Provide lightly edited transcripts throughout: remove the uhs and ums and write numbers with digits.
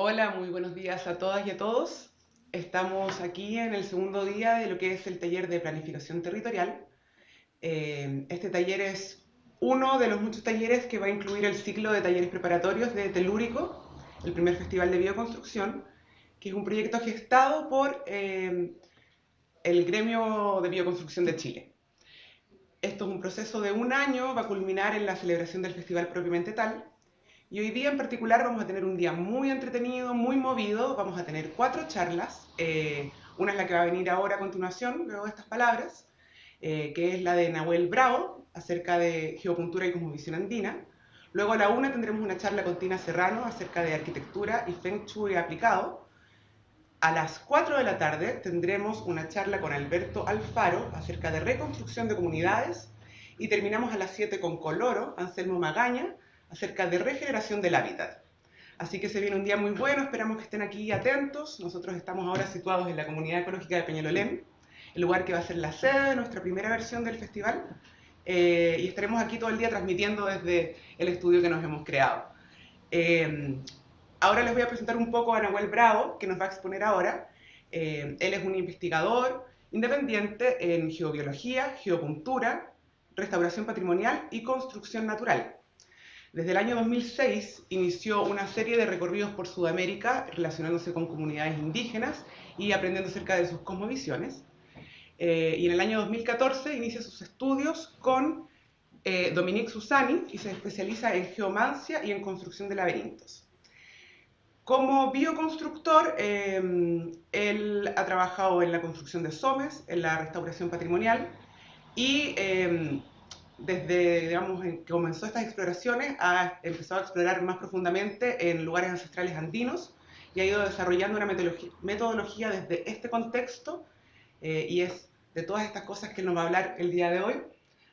Hola, muy buenos días a todas y a todos. Estamos aquí en el segundo día de lo que es el taller de planificación territorial. Este taller es uno de los muchos talleres que va a incluir el ciclo de talleres preparatorios de Telúrico, el primer festival de bioconstrucción, que es un proyecto gestado por el Gremio de Bioconstrucción de Chile. Esto es un proceso de un año, va a culminar en la celebración del festival propiamente tal. Y hoy día en particular vamos a tener un día muy entretenido, muy movido. Vamos a tener 4 charlas. Una es la que va a venir ahora a continuación, luego de estas palabras, que es la de Nahuel Bravo, acerca de geopuntura y cosmovisión andina. Luego a la una tendremos una charla con Tina Serrano acerca de arquitectura y Feng Shui aplicado. A las 4 de la tarde tendremos una charla con Alberto Alfaro acerca de reconstrucción de comunidades y terminamos a las 7 con Coloro, Anselmo Magaña, acerca de regeneración del hábitat. Así que se viene un día muy bueno, esperamos que estén aquí atentos. Nosotros estamos ahora situados en la comunidad ecológica de Peñalolén, el lugar que va a ser la sede de nuestra primera versión del festival. Y estaremos aquí todo el día transmitiendo desde el estudio que nos hemos creado. Eh, Ahora les voy a presentar un poco a Nahuel Bravo, que nos va a exponer ahora. Él es un investigador independiente en geobiología, geopuntura, restauración patrimonial y construcción natural. Desde el año 2006 inició una serie de recorridos por Sudamérica relacionándose con comunidades indígenas y aprendiendo acerca de sus cosmovisiones. Y en el año 2014 inicia sus estudios con Dominique Susani y se especializa en geomancia y en construcción de laberintos. Como bioconstructor, él ha trabajado en la construcción de somes, en la restauración patrimonial y desde digamos, que comenzó estas exploraciones ha empezado a explorar más profundamente en lugares ancestrales andinos y ha ido desarrollando una metodología desde este contexto y es de todas estas cosas que él nos va a hablar el día de hoy.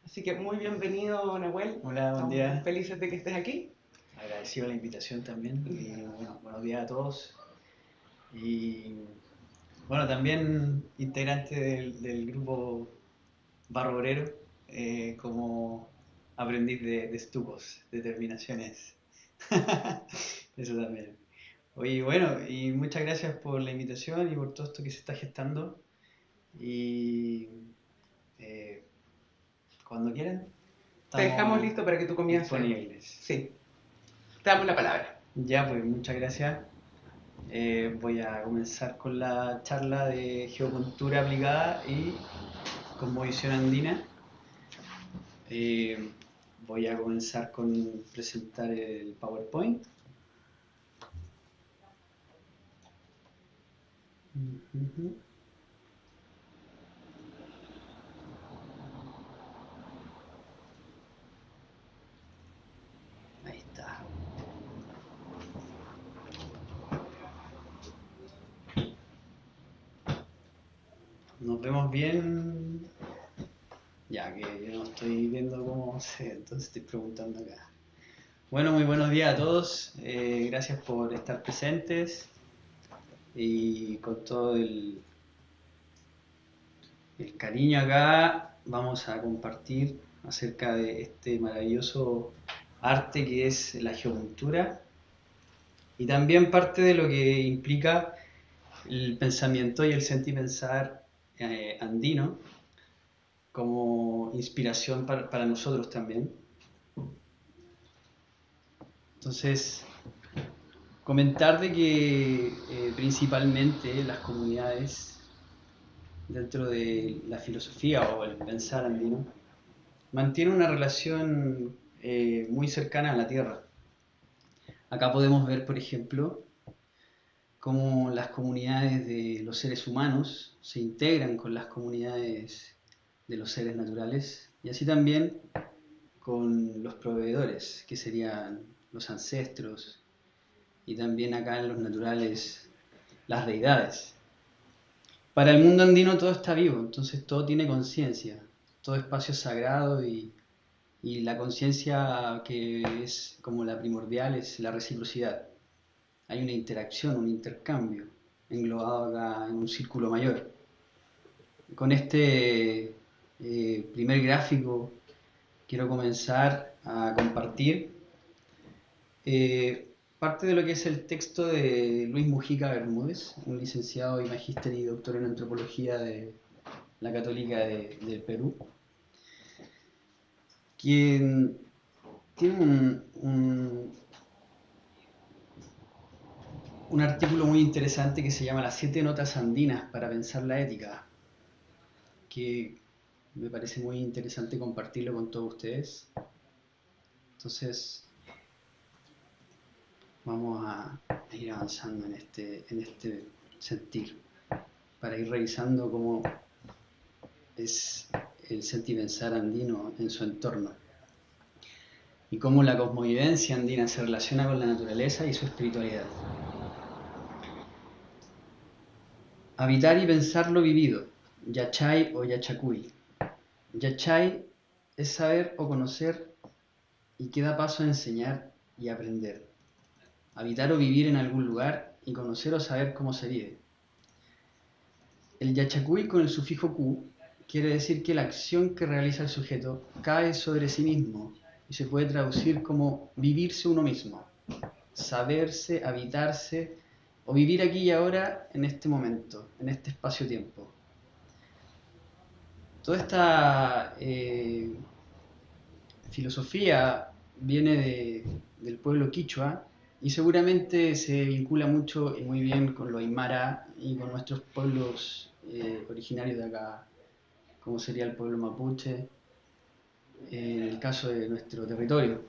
Así que muy bienvenido, Nahuel. Hola, buen Estamos muy día. felices de que estés aquí. Agradecido la invitación también. Y bueno, buenos días a todos. Y bueno, también integrante del grupo Barro Obrero, como aprendiz de estucos, de terminaciones. Eso también. Oye, bueno, y muchas gracias por la invitación y por todo esto que se está gestando. Y eh, cuando quieran, Te dejamos estamos listo para que tú comiences. disponibles. Sí, te damos la palabra. Ya, pues muchas gracias. Voy a comenzar con la charla de geocultura aplicada y cosmovisión andina. Eh, Voy a comenzar con presentar el PowerPoint. Ahí está. Nos vemos bien. Ya que yo no estoy viendo cómo se ve, entonces estoy preguntando acá. Bueno, muy buenos días a todos. Gracias por estar presentes y con todo el cariño acá vamos a compartir acerca de este maravilloso arte que es la geocultura y también parte de lo que implica el pensamiento y el sentir pensar andino como inspiración para nosotros también. Entonces, comentar de que principalmente las comunidades dentro de la filosofía o el pensar andino mantiene una relación muy cercana a la Tierra. Acá podemos ver, por ejemplo, cómo las comunidades de los seres humanos se integran con las comunidades de los seres naturales y así también con los proveedores, que serían los ancestros y también acá en los naturales las deidades. Para el mundo andino todo está vivo, entonces todo tiene conciencia, todo espacio es sagrado y la conciencia que es como la primordial es la reciprocidad. Hay una interacción, un intercambio, englobado acá en un círculo mayor. Con este primer gráfico quiero comenzar a compartir. parte de lo que es el texto de Luis Mujica Bermúdez, un licenciado y magíster y doctor en antropología de la Católica del Perú, quien tiene un artículo muy interesante que se llama Las 7 notas andinas para pensar la ética, que me parece muy interesante compartirlo con todos ustedes. Entonces, vamos a ir avanzando en este sentir, para ir revisando cómo es el sentir pensar andino en su entorno y cómo la cosmovivencia andina se relaciona con la naturaleza y su espiritualidad. Habitar y pensar lo vivido, yachay o yachacuy. Yachay es saber o conocer y que da paso a enseñar y aprender. Habitar o vivir en algún lugar y conocer o saber cómo se vive. El yachacuy con el sufijo ku quiere decir que la acción que realiza el sujeto cae sobre sí mismo y se puede traducir como vivirse uno mismo, saberse, habitarse o vivir aquí y ahora en este momento, en este espacio-tiempo. Toda esta filosofía viene del pueblo quichua y seguramente se vincula mucho y muy bien con lo aymara y con nuestros pueblos originarios de acá, como sería el pueblo mapuche, en el caso de nuestro territorio.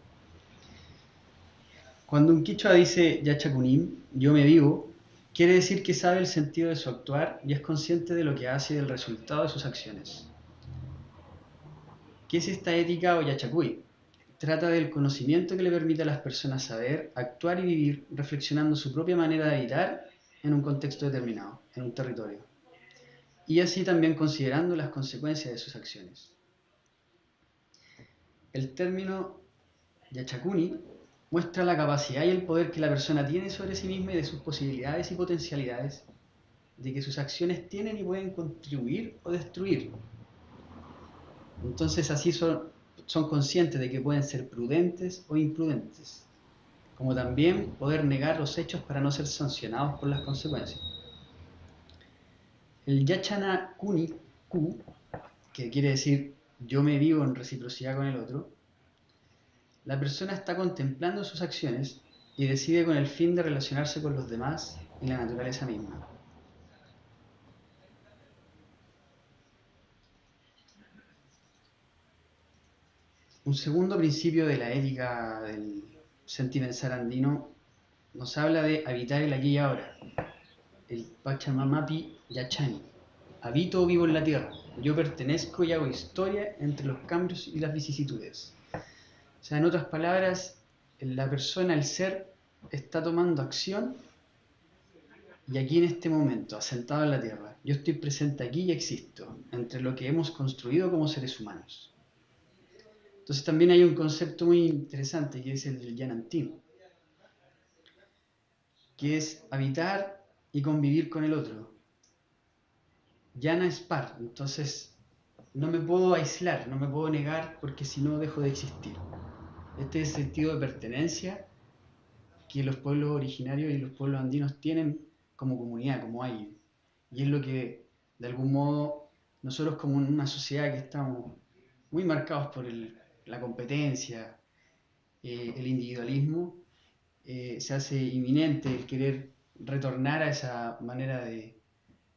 Cuando un quichua dice yachacunim, yo me vivo, quiere decir que sabe el sentido de su actuar y es consciente de lo que hace y del resultado de sus acciones. ¿Qué es esta ética o yachacuy? Trata del conocimiento que le permite a las personas saber, actuar y vivir reflexionando su propia manera de habitar en un contexto determinado, en un territorio, y así también considerando las consecuencias de sus acciones. El término yachakuni muestra la capacidad y el poder que la persona tiene sobre sí misma y de sus posibilidades y potencialidades, de que sus acciones tienen y pueden contribuir o destruir. Entonces así son conscientes de que pueden ser prudentes o imprudentes, como también poder negar los hechos para no ser sancionados por las consecuencias. El yachana kuni, ku, que quiere decir yo me vivo en reciprocidad con el otro, la persona está contemplando sus acciones y decide con el fin de relacionarse con los demás y la naturaleza misma. Un segundo principio de la ética del sentipensar andino nos habla de habitar el aquí y ahora, el Pachamamapi Yachani. Habito o vivo en la tierra, yo pertenezco y hago historia entre los cambios y las vicisitudes. O sea, en otras palabras, la persona, el ser, está tomando acción y aquí en este momento, asentado en la tierra, yo estoy presente aquí y existo, entre lo que hemos construido como seres humanos. Entonces también hay un concepto muy interesante que es el del Yanantin, que es habitar y convivir con el otro. Yana es par, entonces no me puedo aislar, no me puedo negar porque si no dejo de existir. Este es el sentido de pertenencia que los pueblos originarios y los pueblos andinos tienen como comunidad, como alguien. Y es lo que, de algún modo, nosotros como una sociedad que estamos muy marcados por la competencia, el individualismo, se hace inminente el querer retornar a esa manera de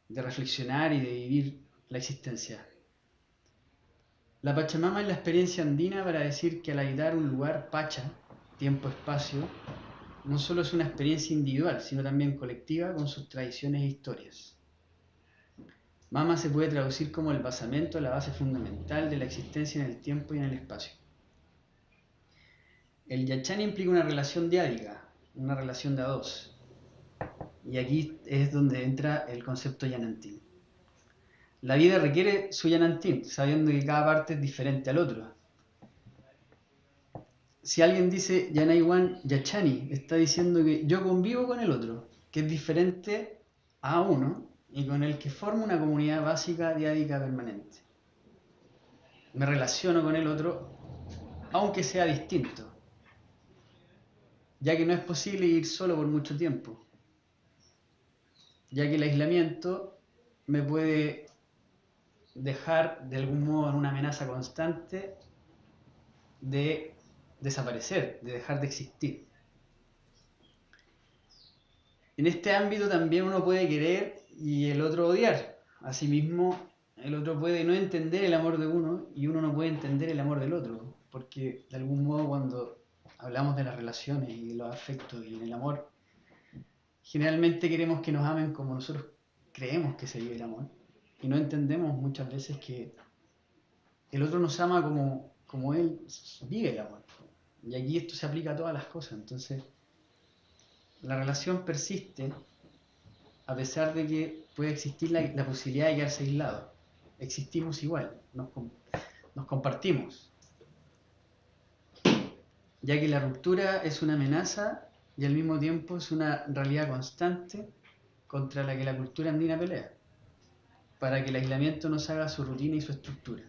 reflexionar y de vivir la existencia. La Pachamama es la experiencia andina para decir que al habitar un lugar Pacha, tiempo-espacio, no solo es una experiencia individual, sino también colectiva con sus tradiciones e historias. Mama se puede traducir como el basamento, la base fundamental de la existencia en el tiempo y en el espacio. El yachán implica una relación diádica, una relación de a dos. Y aquí es donde entra el concepto yanantín. La vida requiere su yanantín, sabiendo que cada parte es diferente al otro. Si alguien dice yanaiwan yachani, está diciendo que yo convivo con el otro, que es diferente a uno y con el que formo una comunidad básica, diádica, permanente. Me relaciono con el otro, aunque sea distinto. ya que no es posible ir solo por mucho tiempo, ya que el aislamiento me puede dejar de algún modo en una amenaza constante de desaparecer, de dejar de existir. En este ámbito también uno puede querer y el otro odiar. Asimismo, el otro puede no entender el amor de uno y uno no puede entender el amor del otro, porque de algún modo cuando hablamos de las relaciones y de los afectos y el amor, generalmente queremos que nos amen como nosotros creemos que se vive el amor y no entendemos muchas veces que el otro nos ama como él vive el amor. Y aquí esto se aplica a todas las cosas. Entonces, la relación persiste a pesar de que puede existir la posibilidad de quedarse aislado. Existimos igual, nos compartimos. Ya que la ruptura es una amenaza y al mismo tiempo es una realidad constante contra la que la cultura andina pelea, para que el aislamiento nos haga su rutina y su estructura.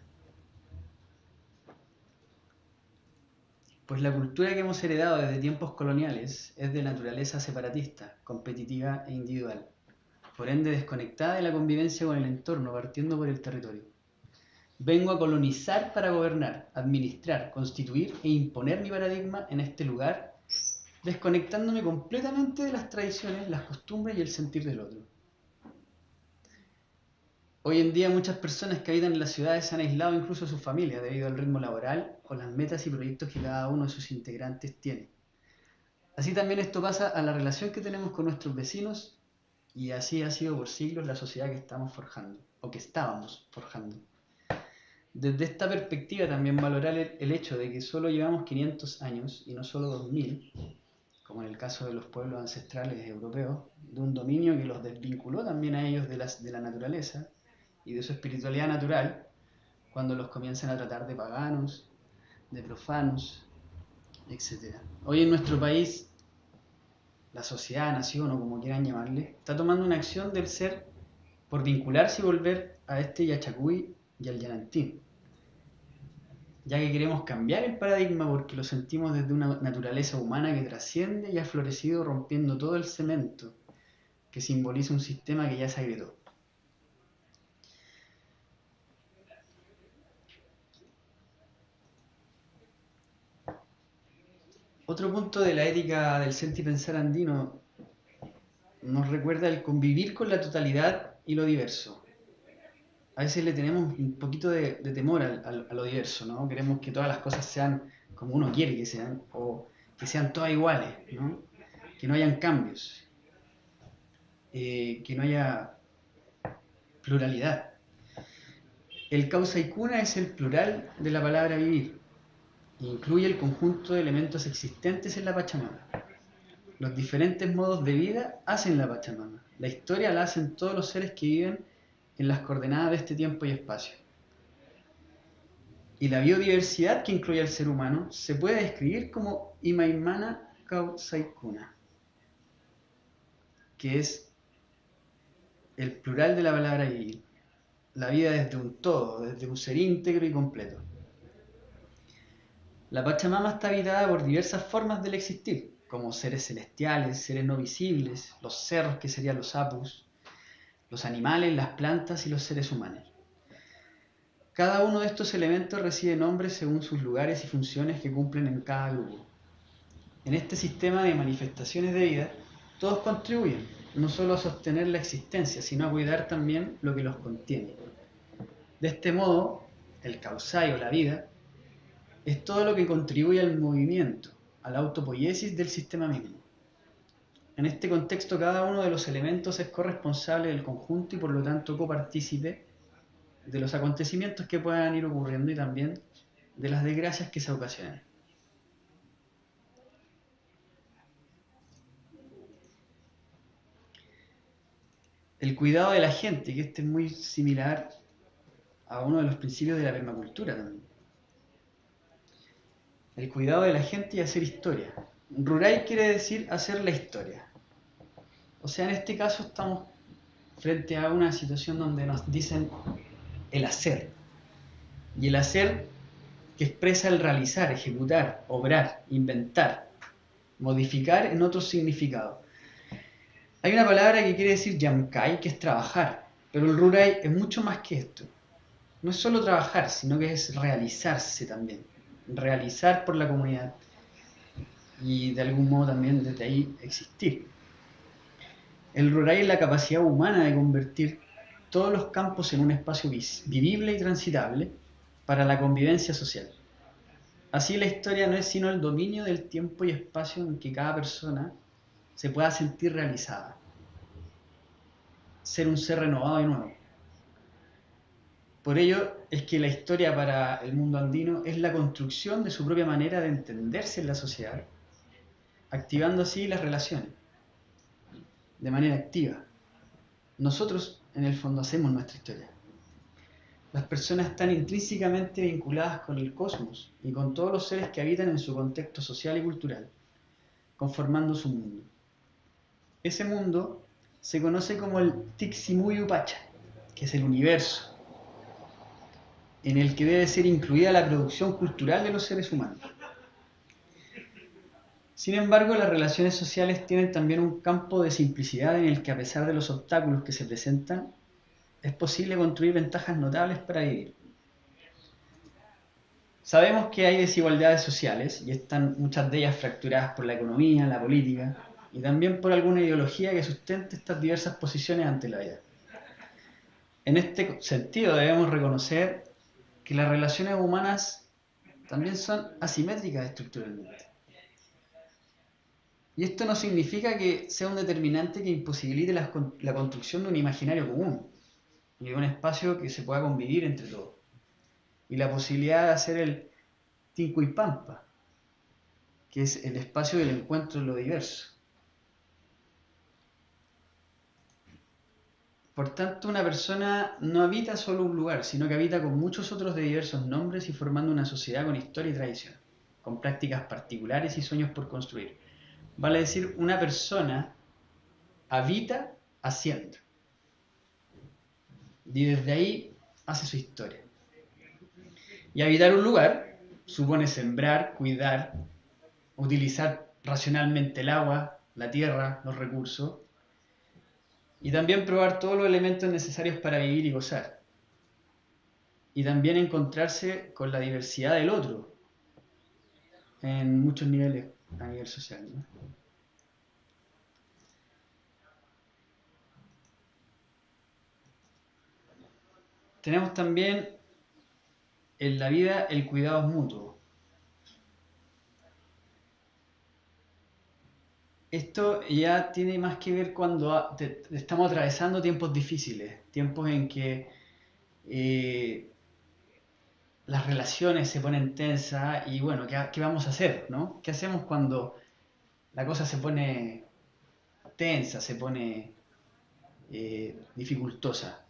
Pues la cultura que hemos heredado desde tiempos coloniales es de naturaleza separatista, competitiva e individual, por ende desconectada de la convivencia con el entorno, partiendo por el territorio. Vengo a colonizar para gobernar, administrar, constituir e imponer mi paradigma en este lugar, desconectándome completamente de las tradiciones, las costumbres y el sentir del otro. Hoy en día muchas personas que habitan en las ciudades se han aislado incluso de sus familias debido al ritmo laboral o las metas y proyectos que cada uno de sus integrantes tiene. Así también esto pasa a la relación que tenemos con nuestros vecinos y así ha sido por siglos la sociedad que estamos forjando o que estábamos forjando. Desde esta perspectiva también valorar el hecho de que solo llevamos 500 años y no solo 2000, como en el caso de los pueblos ancestrales europeos, de un dominio que los desvinculó también a ellos de la naturaleza y de su espiritualidad natural, cuando los comienzan a tratar de paganos, de profanos, etc. Hoy en nuestro país, la sociedad, nación o como quieran llamarle, está tomando una acción del ser por vincularse y volver a este Yachacuy y al Yanantín, ya que queremos cambiar el paradigma porque lo sentimos desde una naturaleza humana que trasciende y ha florecido rompiendo todo el cemento que simboliza un sistema que ya se agrietó. Otro punto de la ética del sentir y pensar andino nos recuerda el convivir con la totalidad y lo diverso. A veces le tenemos un poquito de temor a lo diverso, ¿no? Queremos que todas las cosas sean como uno quiere que sean, o que sean todas iguales, ¿no? Que no hayan cambios, que no haya pluralidad. El causa y cuna es el plural de la palabra vivir, e incluye el conjunto de elementos existentes en la Pachamama. Los diferentes modos de vida hacen la Pachamama. La historia la hacen todos los seres que viven en las coordenadas de este tiempo y espacio. Y la biodiversidad que incluye al ser humano se puede describir como Imaimana Kausaikuna, que es el plural de la palabra vivir. La vida desde un todo, desde un ser íntegro y completo. La Pachamama está habitada por diversas formas del existir, como seres celestiales, seres no visibles, los cerros que serían los apus, los animales, las plantas y los seres humanos. Cada uno de estos elementos recibe nombres según sus lugares y funciones que cumplen en cada grupo. En este sistema de manifestaciones de vida, todos contribuyen, no solo a sostener la existencia, sino a cuidar también lo que los contiene. De este modo, el causai o la vida es todo lo que contribuye al movimiento, a la autopoiesis del sistema mismo. En este contexto, cada uno de los elementos es corresponsable del conjunto y por lo tanto copartícipe de los acontecimientos que puedan ir ocurriendo y también de las desgracias que se ocasionan. El cuidado de la gente, que este es muy similar a uno de los principios de la permacultura también. El cuidado de la gente y hacer historia. Rurai quiere decir hacer la historia. O sea, en este caso estamos frente a una situación donde nos dicen el hacer. Y el hacer que expresa el realizar, ejecutar, obrar, inventar. modificar en otros significados. Hay una palabra que quiere decir yamkai, que es trabajar, pero el rurai es mucho más que esto. No es solo trabajar, sino que es realizarse también, realizar por la comunidad y de algún modo también desde ahí existir. El rurai es la capacidad humana de convertir todos los campos en un espacio vivible y transitable para la convivencia social. Así la historia no es sino el dominio del tiempo y espacio en que cada persona se pueda sentir realizada, ser un ser renovado y nuevo. Por ello es que la historia para el mundo andino es la construcción de su propia manera de entenderse en la sociedad, activando así las relaciones de manera activa. Nosotros, en el fondo, hacemos nuestra historia. Las personas están intrínsecamente vinculadas con el cosmos y con todos los seres que habitan en su contexto social y cultural, conformando su mundo. Ese mundo se conoce como el Tiximuyu Pacha, que es el universo, en el que debe ser incluida la producción cultural de los seres humanos. Sin embargo, las relaciones sociales tienen también un campo de simplicidad en el que, a pesar de los obstáculos que se presentan, es posible construir ventajas notables para vivir. Sabemos que hay desigualdades sociales y están muchas de ellas fracturadas por la economía, la política y también por alguna ideología que sustente estas diversas posiciones ante la vida. En este sentido debemos reconocer que las relaciones humanas también son asimétricas estructuralmente. Y esto no significa que sea un determinante que imposibilite la construcción de un imaginario común y de un espacio que se pueda convivir entre todos. Y la posibilidad de hacer el Tincuipampa, que es el espacio del encuentro en lo diverso. Por tanto, una persona no habita solo un lugar, sino que habita con muchos otros de diversos nombres y formando una sociedad con historia y tradición, con prácticas particulares y sueños por construir. Vale decir, una persona habita haciendo. Y desde ahí hace su historia. Y habitar un lugar supone sembrar, cuidar, utilizar racionalmente el agua, la tierra, los recursos, y también probar todos los elementos necesarios para vivir y gozar. Y también encontrarse con la diversidad del otro, en muchos niveles a nivel social, ¿no? Tenemos también en la vida el cuidado mutuo. Esto ya tiene más que ver cuando estamos atravesando tiempos difíciles, tiempos en que las relaciones se ponen tensas y bueno, ¿qué vamos a hacer, no? ¿Qué hacemos cuando la cosa se pone tensa, se pone dificultosa?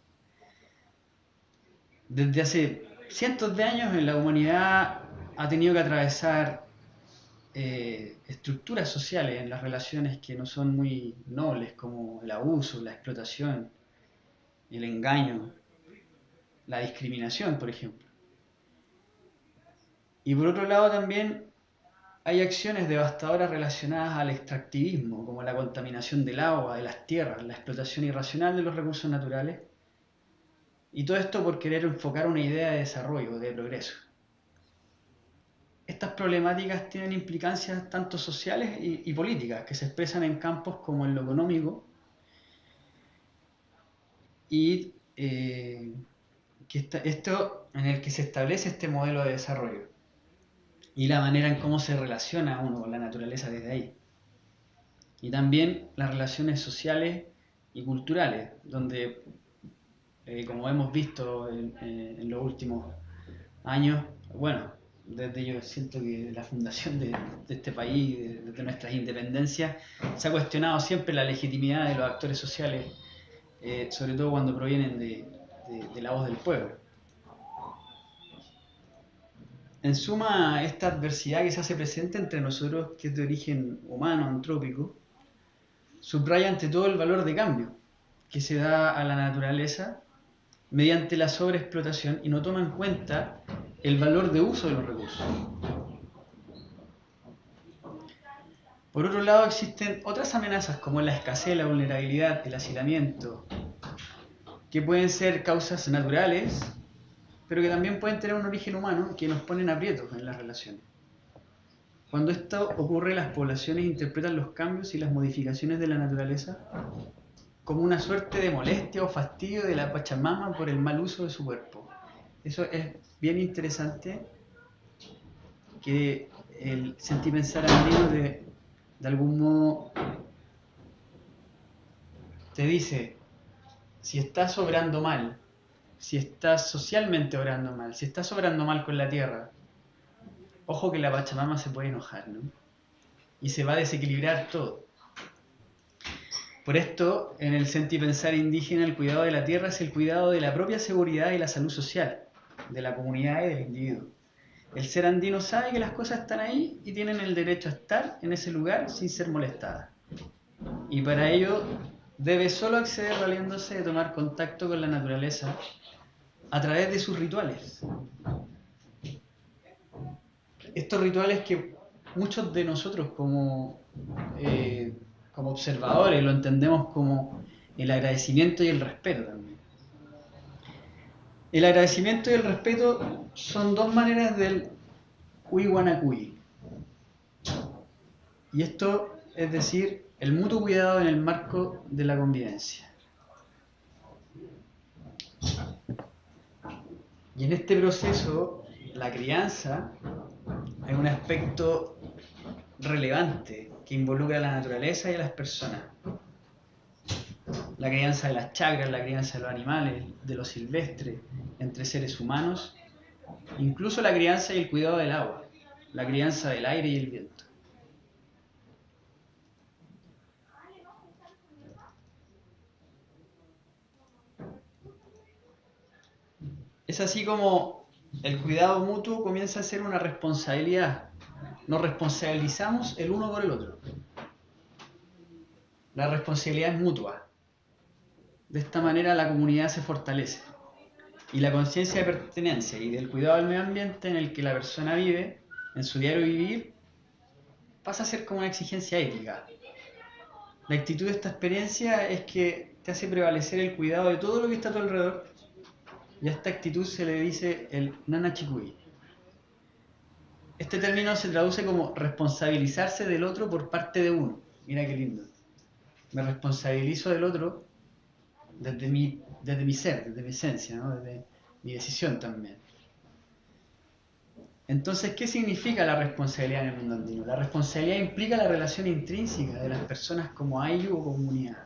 Desde hace cientos de años la humanidad ha tenido que atravesar estructuras sociales en las relaciones que no son muy nobles, como el abuso, la explotación, el engaño, la discriminación, por ejemplo. Y por otro lado también hay acciones devastadoras relacionadas al extractivismo, como la contaminación del agua, de las tierras, la explotación irracional de los recursos naturales, y todo esto por querer enfocar una idea de desarrollo, de progreso. Estas problemáticas tienen implicancias tanto sociales y políticas, que se expresan en campos como en lo económico y esto en el que se establece este modelo de desarrollo y la manera en cómo se relaciona uno con la naturaleza desde ahí. Y también las relaciones sociales y culturales, donde, como hemos visto en los últimos años, bueno, desde yo siento que la fundación de este país, desde nuestras independencias, se ha cuestionado siempre la legitimidad de los actores sociales, sobre todo cuando provienen de la voz del pueblo. En suma, esta adversidad que se hace presente entre nosotros, que es de origen humano, antrópico, subraya ante todo el valor de cambio que se da a la naturaleza mediante la sobreexplotación y no toma en cuenta el valor de uso de los recursos. Por otro lado, existen otras amenazas como la escasez, la vulnerabilidad, el hacinamiento, que pueden ser causas naturales, pero que también pueden tener un origen humano que nos ponen aprietos en las relaciones. Cuando esto ocurre, las poblaciones interpretan los cambios y las modificaciones de la naturaleza como una suerte de molestia o fastidio de la Pachamama por el mal uso de su cuerpo. Eso es bien interesante, que el sentipensar andino de algún modo te dice, si estás obrando mal, si estás socialmente obrando mal, si estás obrando mal con la tierra, ojo que la Pachamama se puede enojar, ¿no? Y se va a desequilibrar todo. Por esto, en el sentipensar indígena, el cuidado de la tierra es el cuidado de la propia seguridad y la salud social, de la comunidad y del individuo. El ser andino sabe que las cosas están ahí y tienen el derecho a estar en ese lugar sin ser molestadas. Y para ello debe solo acceder valiéndose de tomar contacto con la naturaleza a través de sus rituales. Estos rituales que muchos de nosotros como observadores lo entendemos como el agradecimiento y el respeto también. El agradecimiento y el respeto son dos maneras del Cuy-Guanacuy. Y esto es decir, el mutuo cuidado en el marco de la convivencia. Y en este proceso, la crianza es un aspecto relevante que involucra a la naturaleza y a las personas. La crianza de las chacras, la crianza de los animales, de lo silvestre, entre seres humanos, incluso la crianza y el cuidado del agua, la crianza del aire y el viento. Es así como el cuidado mutuo comienza a ser una responsabilidad. Nos responsabilizamos el uno por el otro. La responsabilidad es mutua. De esta manera la comunidad se fortalece. Y la conciencia de pertenencia y del cuidado del medio ambiente en el que la persona vive, en su diario vivir, pasa a ser como una exigencia ética. La actitud de esta experiencia es que te hace prevalecer el cuidado de todo lo que está a tu alrededor, y a esta actitud se le dice el Nana Chikui. Este término se traduce como responsabilizarse del otro por parte de uno. Mira qué lindo. Me responsabilizo del otro desde mi ser, desde mi esencia, ¿no? Desde mi decisión también. Entonces, ¿qué significa la responsabilidad en el mundo andino? La responsabilidad implica la relación intrínseca de las personas como ayllu o comunidad.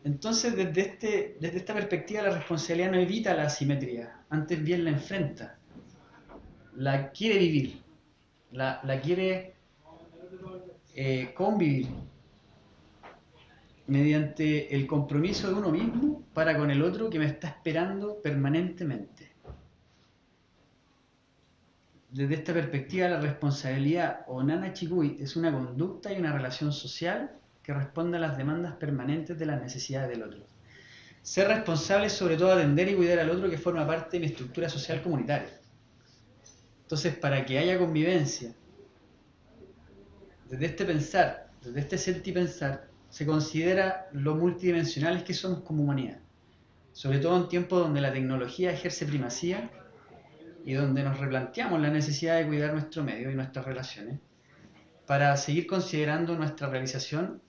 Entonces, desde esta perspectiva, la responsabilidad no evita la asimetría, antes bien la enfrenta, la quiere vivir, la quiere convivir mediante el compromiso de uno mismo para con el otro que me está esperando permanentemente. Desde esta perspectiva, la responsabilidad o Nana Chikui es una conducta y una relación social que responde a las demandas permanentes de las necesidades del otro. Ser responsable es sobre todo atender y cuidar al otro que forma parte de mi estructura social comunitaria. Entonces, para que haya convivencia, desde este pensar, desde este sentipensar, se considera lo multidimensionales que somos como humanidad. Sobre todo en tiempos donde la tecnología ejerce primacía y donde nos replanteamos la necesidad de cuidar nuestro medio y nuestras relaciones para seguir considerando nuestra realización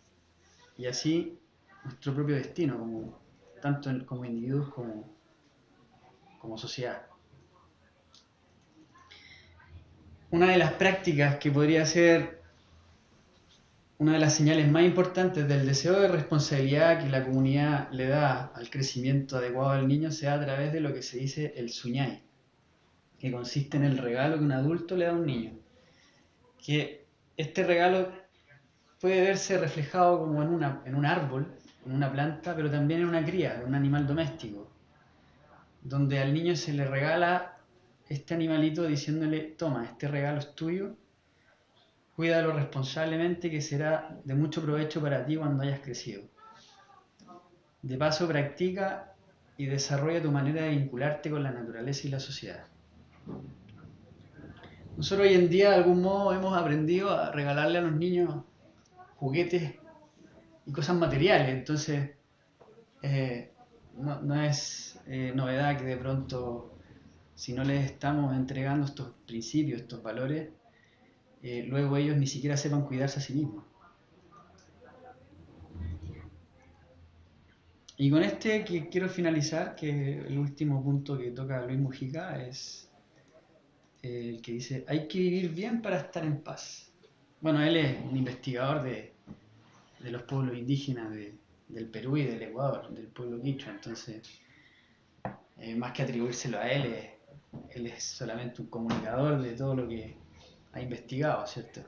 y así nuestro propio destino, tanto como individuos como sociedad. Una de las prácticas que podría ser una de las señales más importantes del deseo de responsabilidad que la comunidad le da al crecimiento adecuado del niño se da a través de lo que se dice el suñay, que consiste en el regalo que un adulto le da a un niño. Que este regalo puede verse reflejado como en un árbol, en una planta, pero también en una cría, en un animal doméstico, donde al niño se le regala este animalito diciéndole, toma, este regalo es tuyo, cuídalo responsablemente que será de mucho provecho para ti cuando hayas crecido. De paso, practica y desarrolla tu manera de vincularte con la naturaleza y la sociedad. Nosotros hoy en día de algún modo hemos aprendido a regalarle a los niños juguetes y cosas materiales, entonces eh, no es novedad que de pronto, si no les estamos entregando estos principios, estos valores, luego ellos ni siquiera sepan cuidarse a sí mismos. Y con este que quiero finalizar, que el último punto que toca Luis Mujica es el que dice: hay que vivir bien para estar en paz. Bueno, él es un investigador de los pueblos indígenas del Perú y del Ecuador, del pueblo quichua, entonces más que atribuírselo a él, él es solamente un comunicador de todo lo que ha investigado, ¿cierto?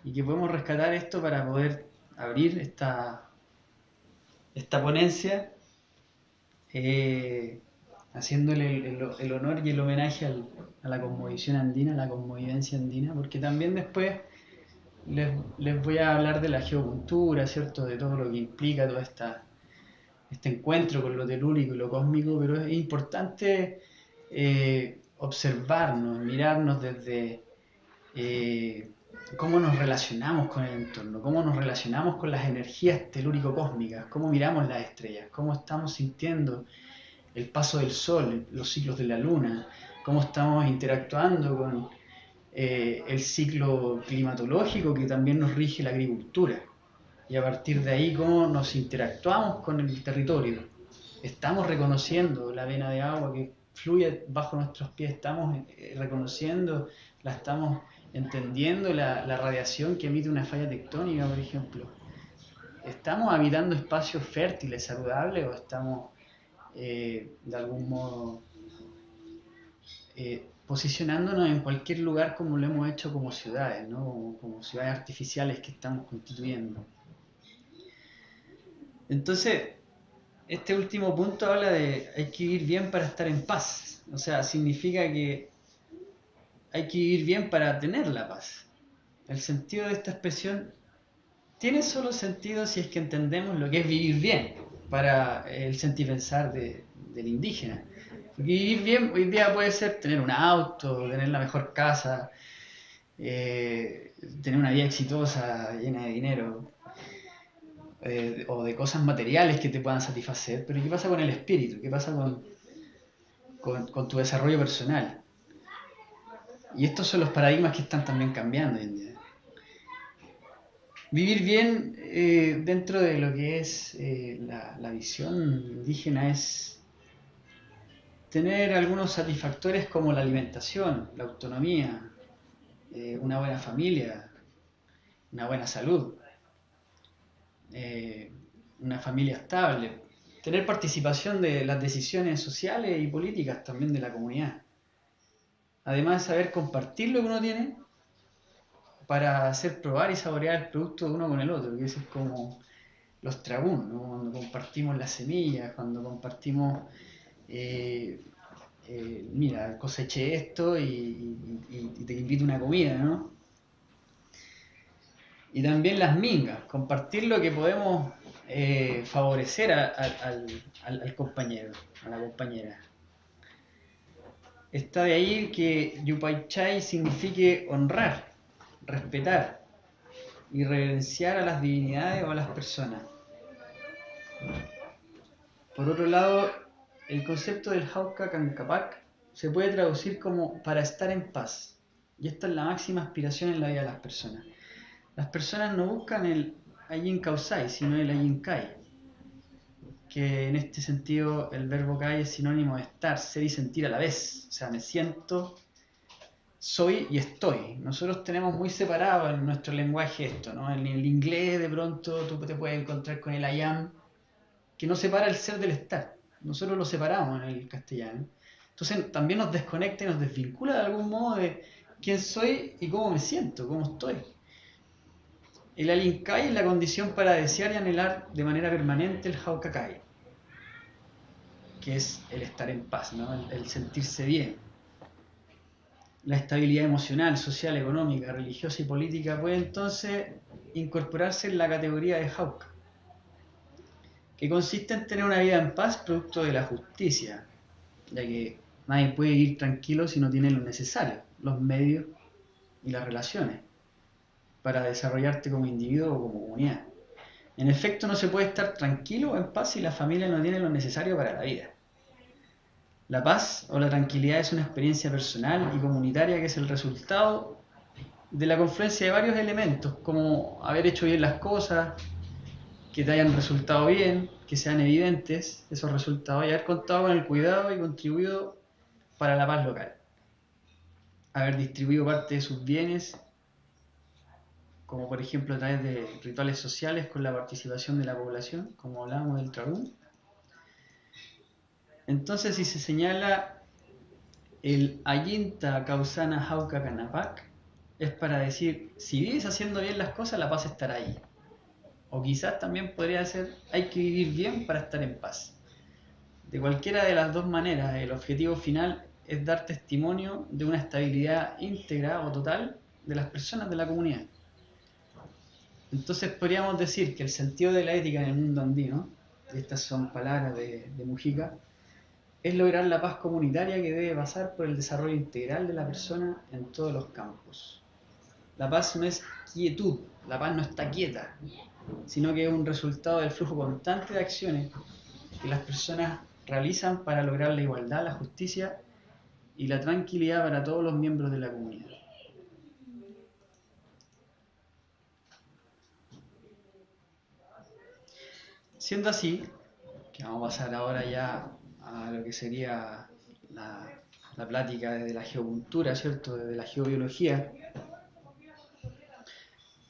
Y que podemos rescatar esto para poder abrir esta ponencia, haciéndole el honor y el homenaje a la cosmovisión andina, a la cosmovivencia andina, porque también después les voy a hablar de la geocultura, ¿cierto? De todo lo que implica todo este encuentro con lo telúrico y lo cósmico, pero es importante observarnos, mirarnos desde cómo nos relacionamos con el entorno, cómo nos relacionamos con las energías telúrico-cósmicas, cómo miramos las estrellas, cómo estamos sintiendo el paso del sol, los ciclos de la luna, cómo estamos interactuando con el ciclo climatológico que también nos rige la agricultura. Y a partir de ahí, cómo nos interactuamos con el territorio. Estamos reconociendo la vena de agua que fluye bajo nuestros pies, estamos reconociendo, la estamos entendiendo, la radiación que emite una falla tectónica, por ejemplo. ¿Estamos habitando espacios fértiles, saludables, o estamos de algún modo posicionándonos en cualquier lugar como lo hemos hecho como ciudades, ¿no? Como ciudades artificiales que estamos constituyendo? Entonces, este último punto habla de hay que vivir bien para estar en paz. O sea, significa que hay que vivir bien para tener la paz. El sentido de esta expresión tiene solo sentido si es que entendemos lo que es vivir bien para el sentir pensar del indígena. Porque vivir bien hoy día puede ser tener un auto, tener la mejor casa, tener una vida exitosa, llena de dinero, o de cosas materiales que te puedan satisfacer, pero ¿qué pasa con el espíritu? ¿Qué pasa con tu desarrollo personal? Y estos son los paradigmas que están también cambiando hoy en día. Vivir bien dentro de lo que es la visión indígena es tener algunos satisfactores como la alimentación, la autonomía, una buena familia, una buena salud, eh, una familia estable, tener participación de las decisiones sociales y políticas también de la comunidad. Además de saber compartir lo que uno tiene para hacer probar y saborear el producto de uno con el otro, que eso es como los tragún, ¿no? Cuando compartimos las semillas, cuando compartimos, eh, mira, coseché esto y te invito a una comida, ¿no? Y también las mingas, compartir lo que podemos favorecer al compañero, a la compañera. Está de ahí que Yupaichai signifique honrar, respetar y reverenciar a las divinidades o a las personas. Por otro lado, el concepto del Hauka Kankapak se puede traducir como para estar en paz. Y esta es la máxima aspiración en la vida de las personas. Las personas no buscan el Ayin Kausai, sino el Ayin Kai, que en este sentido el verbo Kai es sinónimo de estar, ser y sentir a la vez. O sea, me siento, soy y estoy. Nosotros tenemos muy separado en nuestro lenguaje esto, ¿no? En el inglés de pronto tú te puedes encontrar con el I am, que no separa el ser del estar. Nosotros lo separamos en el castellano. Entonces también nos desconecta y nos desvincula de algún modo de quién soy y cómo me siento, cómo estoy. El Alinkai es la condición para desear y anhelar de manera permanente el Haukakai, que es el estar en paz, ¿no? el sentirse bien. La estabilidad emocional, social, económica, religiosa y política puede entonces incorporarse en la categoría de Hauka, que consiste en tener una vida en paz producto de la justicia, ya que nadie puede vivir tranquilo si no tiene lo necesario, los medios y las relaciones para desarrollarte como individuo o como comunidad. En efecto, no se puede estar tranquilo o en paz si la familia no tiene lo necesario para la vida. La paz o la tranquilidad es una experiencia personal y comunitaria que es el resultado de la confluencia de varios elementos, como haber hecho bien las cosas, que te hayan resultado bien, que sean evidentes esos resultados y haber contado con el cuidado y contribuido para la paz local. Haber distribuido parte de sus bienes, como por ejemplo a través de rituales sociales con la participación de la población, como hablábamos del Tragún. Entonces, si se señala el Ayinta Kausana Jauka Canapac, es para decir, si vives haciendo bien las cosas, la paz estará ahí. O quizás también podría ser, hay que vivir bien para estar en paz. De cualquiera de las dos maneras, el objetivo final es dar testimonio de una estabilidad íntegra o total de las personas de la comunidad. Entonces podríamos decir que el sentido de la ética en el mundo andino, y estas son palabras de Mujica, es lograr la paz comunitaria que debe pasar por el desarrollo integral de la persona en todos los campos. La paz no es quietud, la paz no está quieta, sino que es un resultado del flujo constante de acciones que las personas realizan para lograr la igualdad, la justicia y la tranquilidad para todos los miembros de la comunidad. Siendo así, que vamos a pasar ahora ya a lo que sería la plática desde la geocultura, ¿cierto? Desde la geobiología,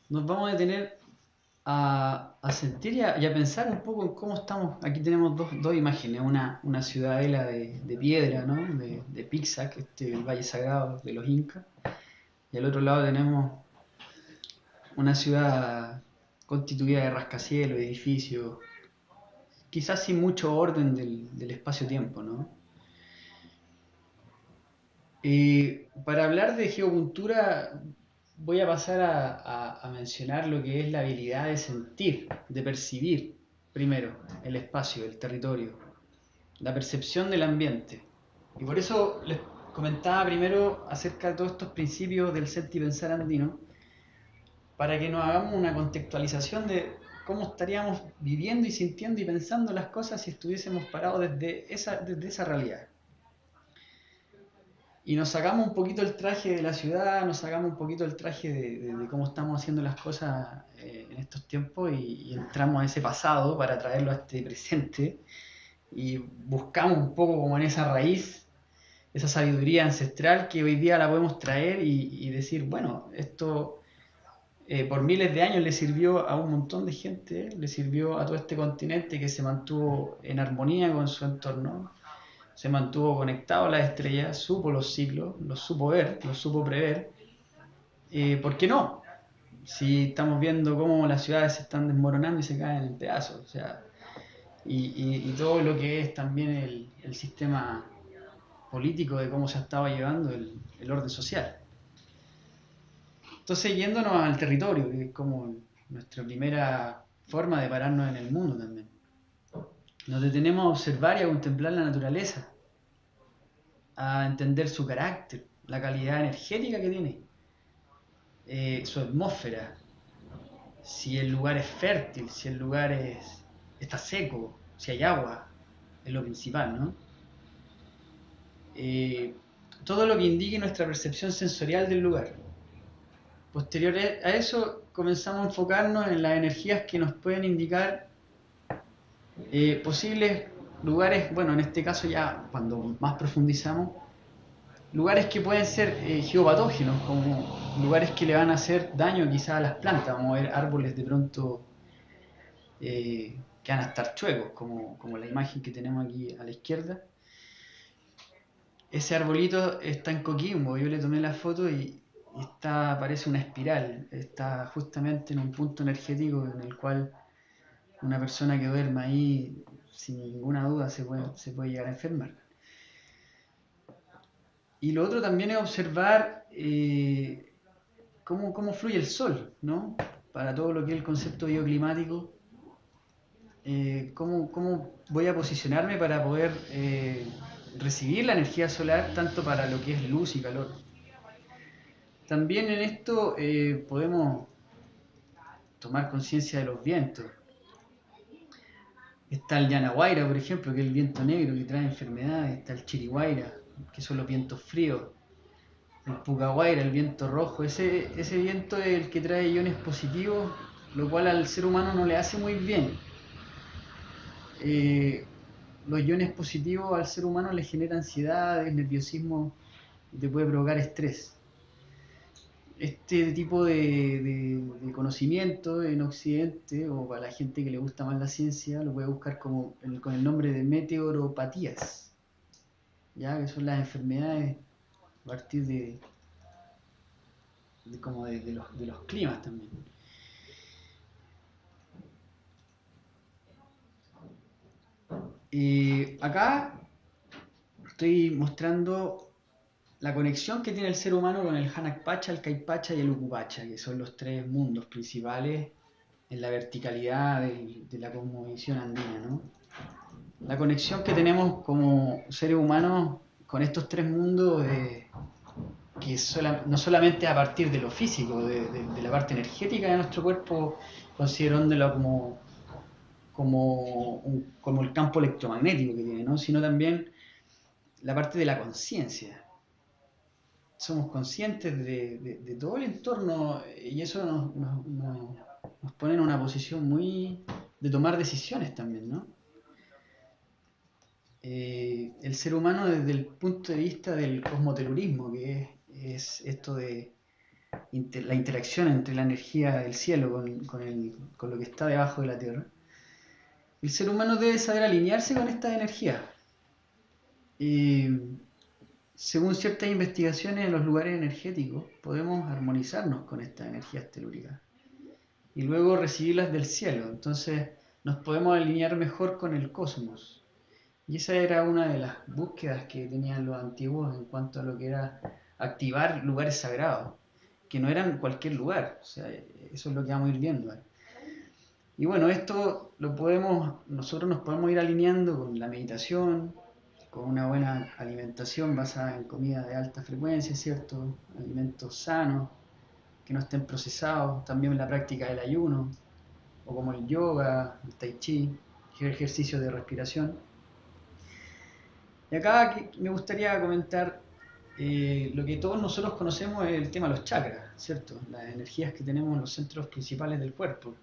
nos vamos a detener a sentir y a pensar un poco en cómo estamos. Aquí tenemos dos imágenes, una ciudadela de piedra, ¿no? De Pixac, el valle sagrado de los incas, y al otro lado tenemos una ciudad constituida de rascacielos, edificios, quizás sin mucho orden del espacio-tiempo, ¿no? Para hablar de geocultura voy a pasar a mencionar lo que es la habilidad de sentir, de percibir, primero, el espacio, el territorio, la percepción del ambiente. Y por eso les comentaba primero acerca de todos estos principios del sentir y pensar andino, para que nos hagamos una contextualización de cómo estaríamos viviendo y sintiendo y pensando las cosas si estuviésemos parados desde esa realidad. Y nos sacamos un poquito el traje de la ciudad, nos sacamos un poquito el traje de cómo estamos haciendo las cosas en estos tiempos y entramos a ese pasado para traerlo a este presente y buscamos un poco como en esa raíz, esa sabiduría ancestral que hoy día la podemos traer y decir, bueno, esto por miles de años le sirvió a un montón de gente, le sirvió a todo este continente que se mantuvo en armonía con su entorno, se mantuvo conectado a las estrellas, supo los ciclos, los supo ver, los supo prever. ¿Por qué no? Si estamos viendo cómo las ciudades se están desmoronando y se caen en pedazos, o sea, y todo lo que es también el sistema político de cómo se estaba llevando el orden social. Entonces, yéndonos al territorio, que es como nuestra primera forma de pararnos en el mundo también. Nos detenemos a observar y a contemplar la naturaleza, a entender su carácter, la calidad energética que tiene, su atmósfera, si el lugar es fértil, si el lugar está seco, si hay agua, es lo principal, ¿no? Todo lo que indique nuestra percepción sensorial del lugar. Posterior a eso, comenzamos a enfocarnos en las energías que nos pueden indicar posibles lugares, bueno, en este caso ya cuando más profundizamos, lugares que pueden ser geopatógenos, como lugares que le van a hacer daño quizás a las plantas. Vamos a ver árboles de pronto que van a estar chuecos, como la imagen que tenemos aquí a la izquierda. Ese arbolito está en Coquimbo, yo le tomé la foto y parece una espiral, está justamente en un punto energético en el cual una persona que duerma ahí sin ninguna duda se puede llegar a enfermar. Y lo otro también es observar cómo fluye el sol, ¿no? Para todo lo que es el concepto bioclimático, cómo voy a posicionarme para poder recibir la energía solar tanto para lo que es luz y calor. También en esto podemos tomar conciencia de los vientos. Está el Yanaguaira, por ejemplo, que es el viento negro que trae enfermedades. Está el Chirihuaira, que son los vientos fríos. El Pucahuaira, el viento rojo. Ese viento es el que trae iones positivos, lo cual al ser humano no le hace muy bien. Los iones positivos al ser humano le generan ansiedades, nerviosismo y te puede provocar estrés. Este tipo de conocimiento en Occidente, o para la gente que le gusta más la ciencia, lo puede buscar con el nombre de meteoropatías, ¿ya? Que son las enfermedades a partir de los climas también. Acá estoy mostrando la conexión que tiene el ser humano con el Hanakpacha, el Kaipacha y el Ukupacha, que son los tres mundos principales en la verticalidad de la cosmovisión andina, ¿no? La conexión que tenemos como seres humanos con estos tres mundos, que no solamente a partir de lo físico, de la parte energética de nuestro cuerpo, considerándolo como el campo electromagnético que tiene, ¿no? Sino también la parte de la conciencia. Somos conscientes de todo el entorno y eso nos pone en una posición muy de tomar decisiones también, ¿no? El ser humano desde el punto de vista del cosmotelurismo, que es esto de la interacción entre la energía del cielo con lo que está debajo de la tierra, el ser humano debe saber alinearse con estas energías. Según ciertas investigaciones en los lugares energéticos, podemos armonizarnos con estas energías telúricas y luego recibirlas del cielo. Entonces nos podemos alinear mejor con el cosmos. Y esa era una de las búsquedas que tenían los antiguos en cuanto a lo que era activar lugares sagrados, que no eran cualquier lugar. O sea, eso es lo que vamos a ir viendo. Y bueno, esto nosotros nos podemos ir alineando con la meditación, con una buena alimentación basada en comida de alta frecuencia, ¿cierto? Alimentos sanos, que no estén procesados, también la práctica del ayuno, o como el yoga, el tai chi, ejercicios de respiración. Y acá me gustaría comentar lo que todos nosotros conocemos, es el tema de los chakras, ¿cierto? Las energías que tenemos en los centros principales del cuerpo.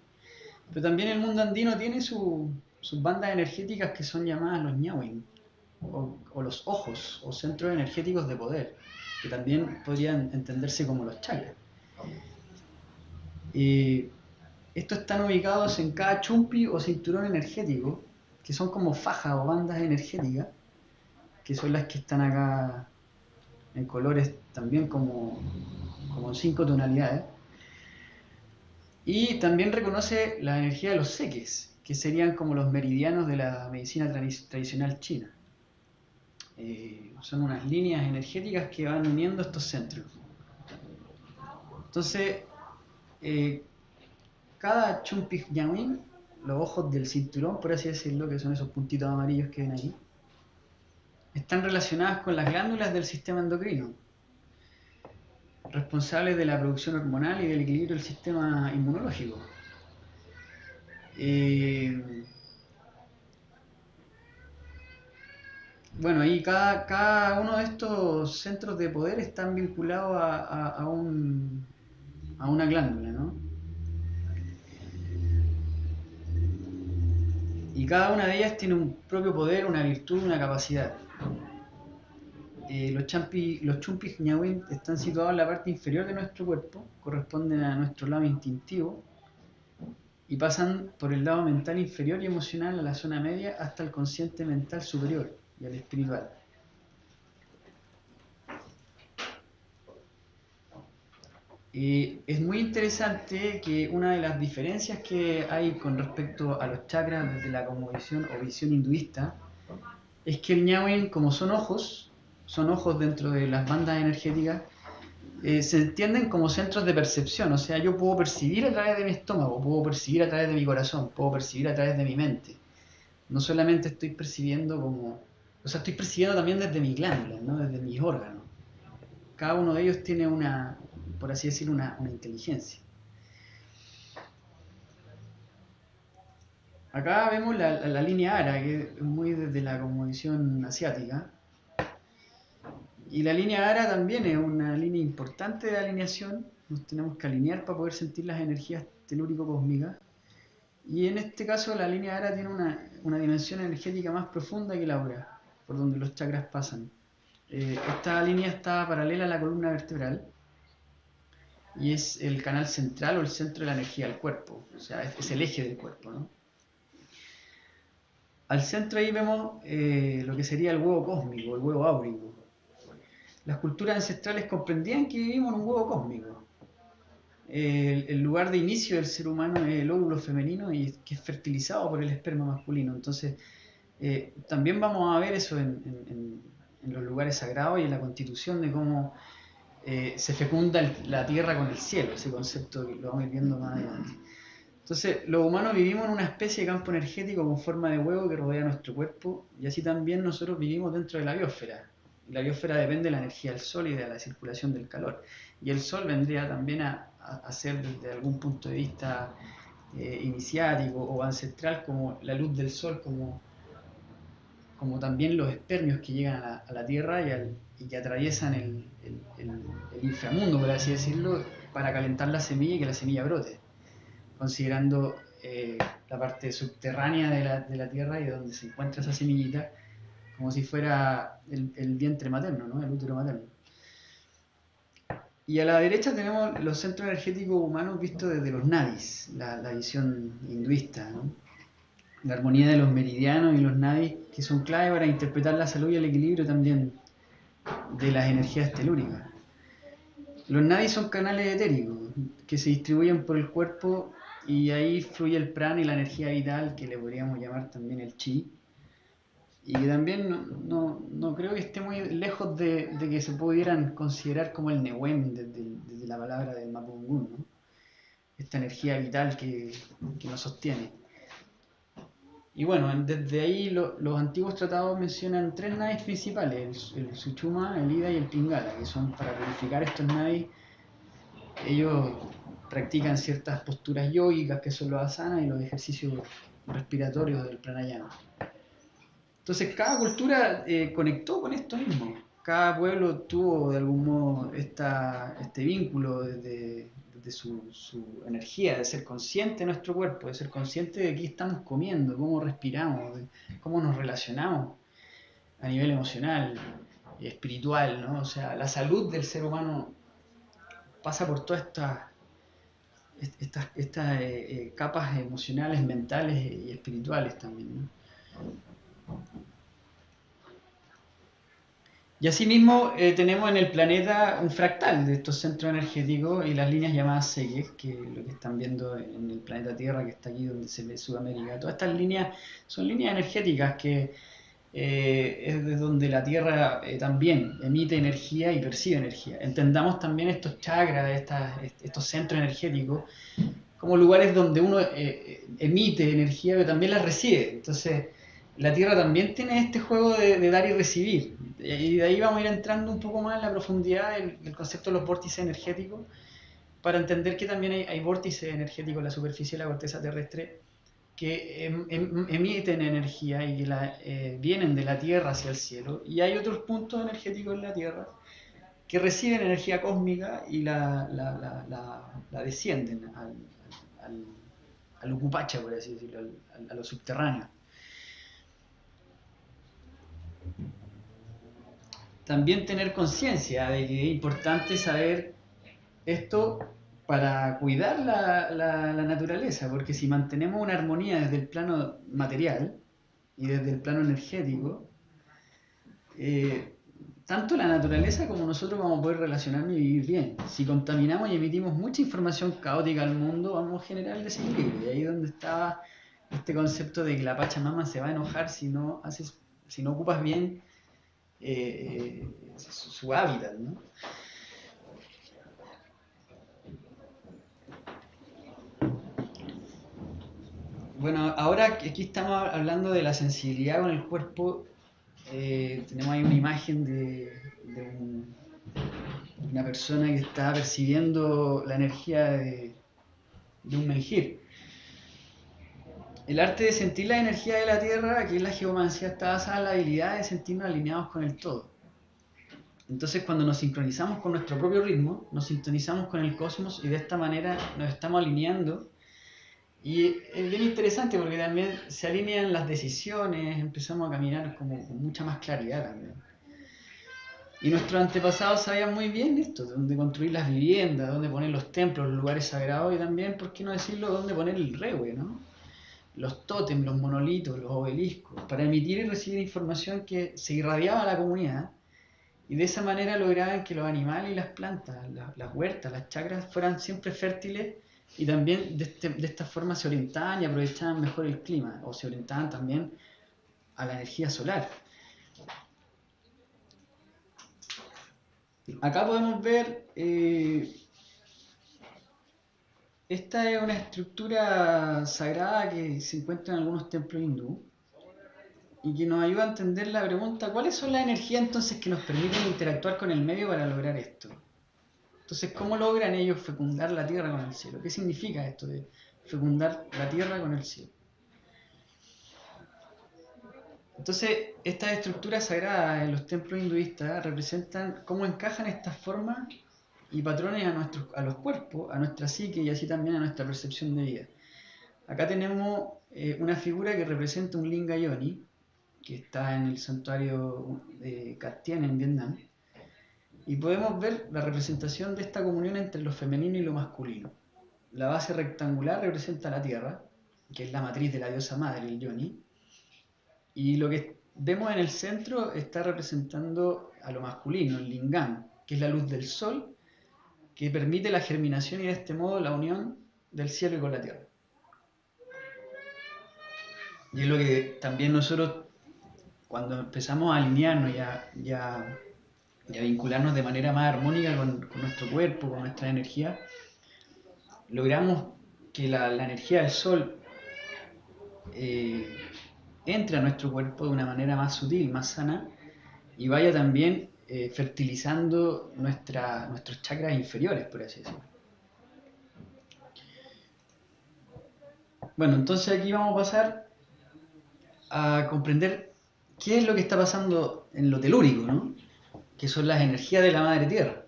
Pero también el mundo andino tiene sus bandas energéticas que son llamadas los ñawin, o los ojos, o centros energéticos de poder, que también podrían entenderse como los chakras. Estos están ubicados en cada chumpi o cinturón energético, que son como fajas o bandas energéticas, que son las que están acá en colores también como en 5 tonalidades. Y también reconoce la energía de los seques, que serían como los meridianos de la medicina tradicional china. Son unas líneas energéticas que van uniendo estos centros. Entonces, cada Chumpig Ñawin, los ojos del cinturón, por así decirlo, que son esos puntitos amarillos que ven ahí, están relacionadas con las glándulas del sistema endocrino, responsables de la producción hormonal y del equilibrio del sistema inmunológico. Bueno, ahí cada uno de estos centros de poder están vinculados a una glándula, ¿no? Y cada una de ellas tiene un propio poder, una virtud, una capacidad. Los chumpis ñawin están situados en la parte inferior de nuestro cuerpo, corresponden a nuestro lado instintivo y pasan por el lado mental inferior y emocional a la zona media hasta el consciente mental superior y al espiritual. Es muy interesante que una de las diferencias que hay con respecto a los chakras desde la cosmovisión o visión hinduista es que el ñawin, como son ojos dentro de las bandas energéticas, se entienden como centros de percepción. O sea, yo puedo percibir a través de mi estómago, puedo percibir a través de mi corazón, puedo percibir a través de mi mente. No solamente estoy percibiendo estoy percibiendo también desde mis glándulas, ¿no? Desde mis órganos. Cada uno de ellos tiene por así decirlo, una inteligencia. Acá vemos la línea ARA, que es muy desde la cosmovisión asiática. Y la línea ARA también es una línea importante de alineación. Nos tenemos que alinear para poder sentir las energías telúrico-cósmicas. Y en este caso la línea ARA tiene una dimensión energética más profunda que la aura, por donde los chakras pasan. Esta línea está paralela a la columna vertebral y es el canal central o el centro de la energía del cuerpo, o sea, es el eje del cuerpo, ¿no? Al centro ahí vemos lo que sería el huevo cósmico, el huevo áurico. Las culturas ancestrales comprendían que vivimos en un huevo cósmico. El lugar de inicio del ser humano es el óvulo femenino y que es fertilizado por el esperma masculino. Entonces, también vamos a ver eso en los lugares sagrados y en la constitución de cómo se fecunda la tierra con el cielo, ese concepto que lo vamos a ir viendo más adelante. Entonces, los humanos vivimos en una especie de campo energético con forma de huevo que rodea nuestro cuerpo, y así también nosotros vivimos dentro de la biosfera. La biosfera depende de la energía del sol y de la circulación del calor. Y el sol vendría también a ser desde algún punto de vista iniciático o ancestral, como la luz del sol, como también los espermios que llegan a la Tierra y que atraviesan el inframundo, por así decirlo, para calentar la semilla y que la semilla brote, considerando la parte subterránea de la Tierra y donde se encuentra esa semillita, como si fuera el vientre materno, ¿no? El útero materno. Y a la derecha tenemos los centros energéticos humanos vistos desde los nadis, la visión hinduista, ¿no? La armonía de los meridianos y los nadis, que son clave para interpretar la salud y el equilibrio también de las energías telúricas. Los nadis son canales etéricos que se distribuyen por el cuerpo y ahí fluye el prana y la energía vital, que le podríamos llamar también el chi, y que también no creo que esté muy lejos de que se pudieran considerar como el Nehuen desde la palabra del Mapudungun, ¿no? Esta energía vital que nos sostiene. Y bueno, desde ahí los antiguos tratados mencionan tres nadis principales, el Suchuma, el Ida y el Pingala, que son para purificar estos nadis. Ellos practican ciertas posturas yógicas, que son los asanas, y los ejercicios respiratorios del pranayama. Entonces cada cultura conectó con esto mismo. Cada pueblo tuvo de algún modo este vínculo desde su energía, de ser consciente de nuestro cuerpo, de ser consciente de qué estamos comiendo, cómo respiramos, cómo nos relacionamos a nivel emocional, espiritual, ¿no? O sea, la salud del ser humano pasa por todas estas capas emocionales, mentales y espirituales también, ¿no? Y asimismo tenemos en el planeta un fractal de estos centros energéticos y las líneas llamadas Seques, que es lo que están viendo en el planeta Tierra, que está aquí donde se ve Sudamérica. Todas estas líneas son líneas energéticas que es de donde la Tierra también emite energía y percibe energía. Entendamos también estos chakras, estos centros energéticos, como lugares donde uno emite energía, pero también la recibe. Entonces, la Tierra también tiene este juego de dar y recibir. Y de ahí vamos a ir entrando un poco más en la profundidad del concepto de los vórtices energéticos, para entender que también hay vórtices energéticos en la superficie de la corteza terrestre que emiten energía y que vienen de la Tierra hacia el cielo. Y hay otros puntos energéticos en la Tierra que reciben energía cósmica y la descienden al Ucupacha, por así decirlo, a lo subterráneo. También tener conciencia de que es importante saber esto para cuidar la naturaleza, porque si mantenemos una armonía desde el plano material y desde el plano energético, tanto la naturaleza como nosotros vamos a poder relacionarnos y vivir bien. Si contaminamos y emitimos mucha información caótica al mundo, vamos a generar el desequilibrio. Y ahí es donde está este concepto de que la Pachamama se va a enojar si no ocupas bien su hábitat, ¿no? Bueno, ahora que aquí estamos hablando de la sensibilidad con el cuerpo, tenemos ahí una imagen de una persona que está percibiendo la energía de un menhir. El arte de sentir la energía de la Tierra, aquí en la geomancia, está basada en la habilidad de sentirnos alineados con el todo. Entonces, cuando nos sincronizamos con nuestro propio ritmo, nos sintonizamos con el cosmos y de esta manera nos estamos alineando. Y es bien interesante porque también se alinean las decisiones, empezamos a caminar como con mucha más claridad también. Y nuestros antepasados sabían muy bien esto, dónde construir las viviendas, dónde poner los templos, los lugares sagrados y también, por qué no decirlo, dónde poner el rehue, ¿no? Los tótems, los monolitos, los obeliscos, para emitir y recibir información que se irradiaba a la comunidad y de esa manera lograban que los animales y las plantas, las huertas, las chacras fueran siempre fértiles y también de esta forma se orientaban y aprovechaban mejor el clima o se orientaban también a la energía solar. Acá podemos ver, esta es una estructura sagrada que se encuentra en algunos templos hindú y que nos ayuda a entender la pregunta, ¿cuáles son las energías entonces que nos permiten interactuar con el medio para lograr esto? Entonces, ¿cómo logran ellos fecundar la tierra con el cielo? ¿Qué significa esto de fecundar la tierra con el cielo? Entonces, estas estructuras sagradas en los templos hinduistas representan cómo encajan estas formas y patrones a los cuerpos, a nuestra psique y así también a nuestra percepción de vida. Acá tenemos una figura que representa un linga yoni, que está en el santuario de Cat Tien en Vietnam, y podemos ver la representación de esta comunión entre lo femenino y lo masculino. La base rectangular representa la tierra, que es la matriz de la diosa madre, el yoni, y lo que vemos en el centro está representando a lo masculino, el lingam, que es la luz del sol, que permite la germinación y de este modo la unión del cielo y con la tierra. Y es lo que también nosotros, cuando empezamos a alinearnos y a vincularnos de manera más armónica con nuestro cuerpo, con nuestra energía, logramos que la energía del sol entre a nuestro cuerpo de una manera más sutil, más sana, y vaya también fertilizando nuestros chakras inferiores, por así decirlo. Bueno, entonces aquí vamos a pasar a comprender qué es lo que está pasando en lo telúrico, ¿no? Que son las energías de la madre tierra.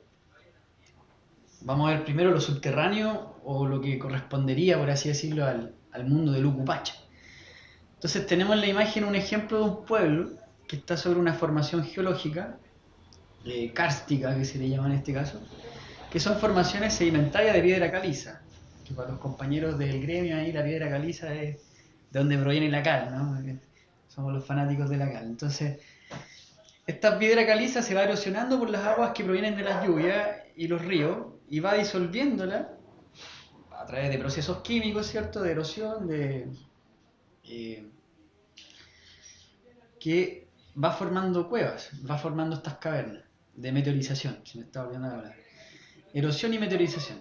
Vamos a ver primero lo subterráneo o lo que correspondería, por así decirlo, al mundo del Ucupacha. Entonces tenemos en la imagen un ejemplo de un pueblo que está sobre una formación geológica, kárstica que se le llama en este caso, que son formaciones sedimentarias de piedra caliza, que para los compañeros del gremio ahí la piedra caliza es de donde proviene la cal, ¿no? Somos los fanáticos de la cal. Entonces, esta piedra caliza se va erosionando por las aguas que provienen de las lluvias y los ríos y va disolviéndola a través de procesos químicos, ¿cierto? De erosión, que va formando cuevas, va formando estas cavernas de meteorización, se me está olvidando la palabra. Erosión y meteorización.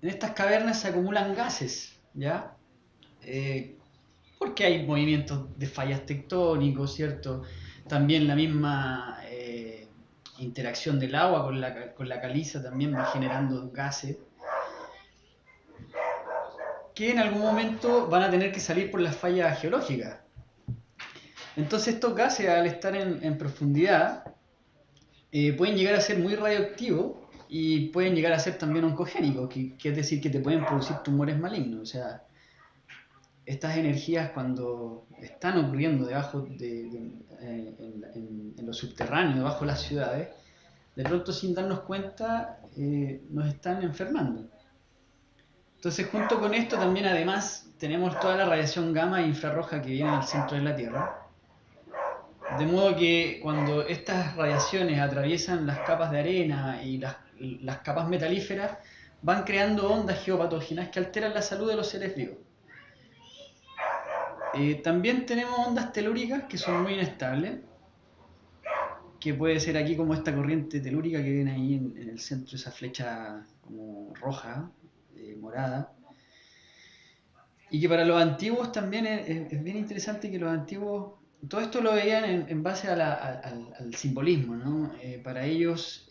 En estas cavernas se acumulan gases, ¿ya? Porque hay movimientos de fallas tectónicos, ¿cierto? También la misma interacción del agua con la caliza también va generando gases que en algún momento van a tener que salir por las fallas geológicas. Entonces estos gases, al estar en profundidad, pueden llegar a ser muy radioactivos y pueden llegar a ser también oncogénicos, que es decir, que te pueden producir tumores malignos. O sea, estas energías cuando están ocurriendo debajo en lo subterráneo, debajo de las ciudades, de pronto sin darnos cuenta nos están enfermando. Entonces junto con esto también además tenemos toda la radiación gamma e infrarroja que viene del centro de la Tierra, de modo que cuando estas radiaciones atraviesan las capas de arena y las capas metalíferas, van creando ondas geopatógenas que alteran la salud de los seres vivos. También tenemos ondas telúricas que son muy inestables, que puede ser aquí como esta corriente telúrica que viene ahí en el centro, esa flecha como roja, morada, y que para los antiguos también es bien interesante que los antiguos, todo esto lo veían en base al simbolismo, ¿no? Para ellos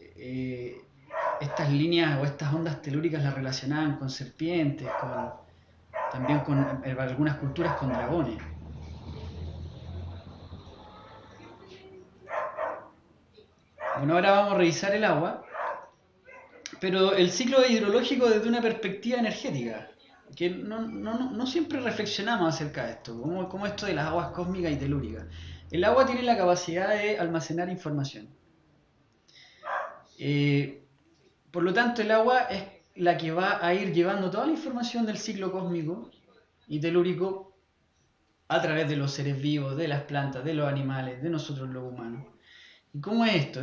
estas líneas o estas ondas telúricas las relacionaban con serpientes, también con algunas culturas con dragones. Bueno, ahora vamos a revisar el agua, pero el ciclo hidrológico desde una perspectiva energética, que no siempre reflexionamos acerca de esto, como esto de las aguas cósmicas y telúricas. El agua tiene la capacidad de almacenar información. Por lo tanto, el agua es la que va a ir llevando toda la información del ciclo cósmico y telúrico a través de los seres vivos, de las plantas, de los animales, de nosotros los humanos. ¿Y cómo es esto?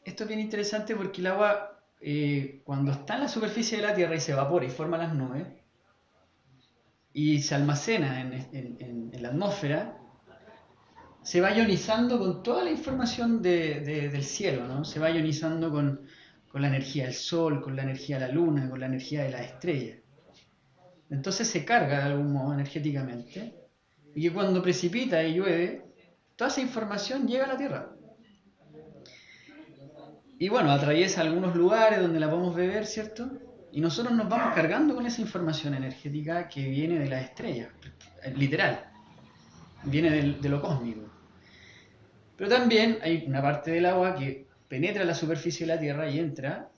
Esto es bien interesante porque el agua, cuando está en la superficie de la Tierra y se evapora y forma las nubes, y se almacena en la atmósfera, se va ionizando con toda la información del cielo, ¿no? Se va ionizando con la energía del sol, con la energía de la luna, con la energía de las estrellas. Entonces se carga de algún modo energéticamente, y que cuando precipita y llueve, toda esa información llega a la Tierra. Y bueno, atraviesa algunos lugares donde la podemos beber, ¿cierto? Y nosotros nos vamos cargando con esa información energética que viene de las estrellas, literal, viene de lo cósmico. Pero también hay una parte del agua que penetra la superficie de la Tierra y entra,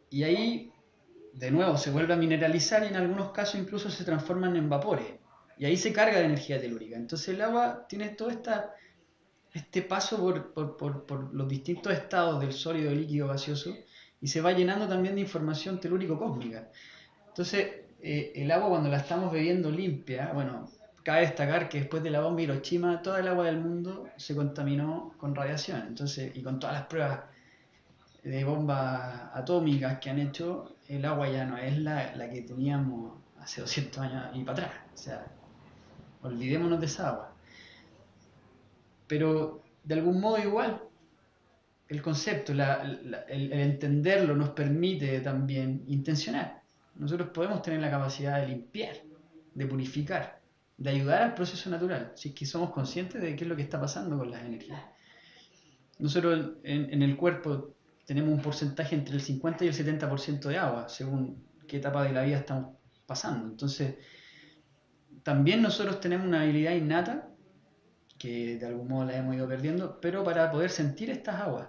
y ahí de nuevo se vuelve a mineralizar y en algunos casos incluso se transforman en vapores. Y ahí se carga de energía telúrica. Entonces el agua tiene todo este paso por los distintos estados del sólido, líquido, gaseoso, y se va llenando también de información telúrico-cósmica. Entonces, el agua cuando la estamos bebiendo limpia, bueno, cabe destacar que después de la bomba Hiroshima, toda el agua del mundo se contaminó con radiación. Entonces, y con todas las pruebas de bombas atómicas que han hecho, el agua ya no es la que teníamos hace 200 años y para atrás. O sea, olvidémonos de esa agua. Pero de algún modo igual, el concepto, el entenderlo nos permite también intencionar. Nosotros podemos tener la capacidad de limpiar, de purificar, de ayudar al proceso natural, si es que somos conscientes de qué es lo que está pasando con las energías. Nosotros en el cuerpo tenemos un porcentaje entre el 50 y el 70% de agua, según qué etapa de la vida estamos pasando. Entonces, también nosotros tenemos una habilidad innata, que de algún modo la hemos ido perdiendo, pero para poder sentir estas aguas,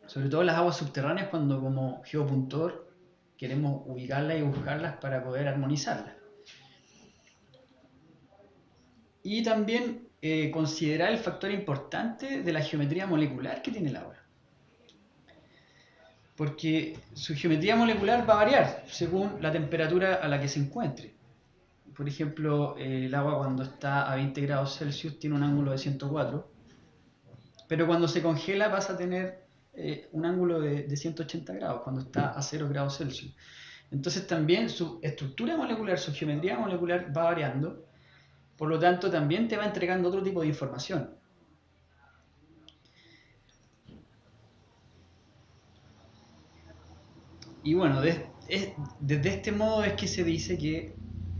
sobre todo las aguas subterráneas, cuando como geopuntor queremos ubicarlas y buscarlas para poder armonizarlas. Y también considerar el factor importante de la geometría molecular que tiene el agua. Porque su geometría molecular va a variar según la temperatura a la que se encuentre. Por ejemplo, el agua cuando está a 20 grados Celsius tiene un ángulo de 104, pero cuando se congela pasa a tener un ángulo de 180 grados, cuando está a 0 grados Celsius. Entonces también su estructura molecular, su geometría molecular va variando, por lo tanto también te va entregando otro tipo de información. Y bueno, desde este modo es que se dice que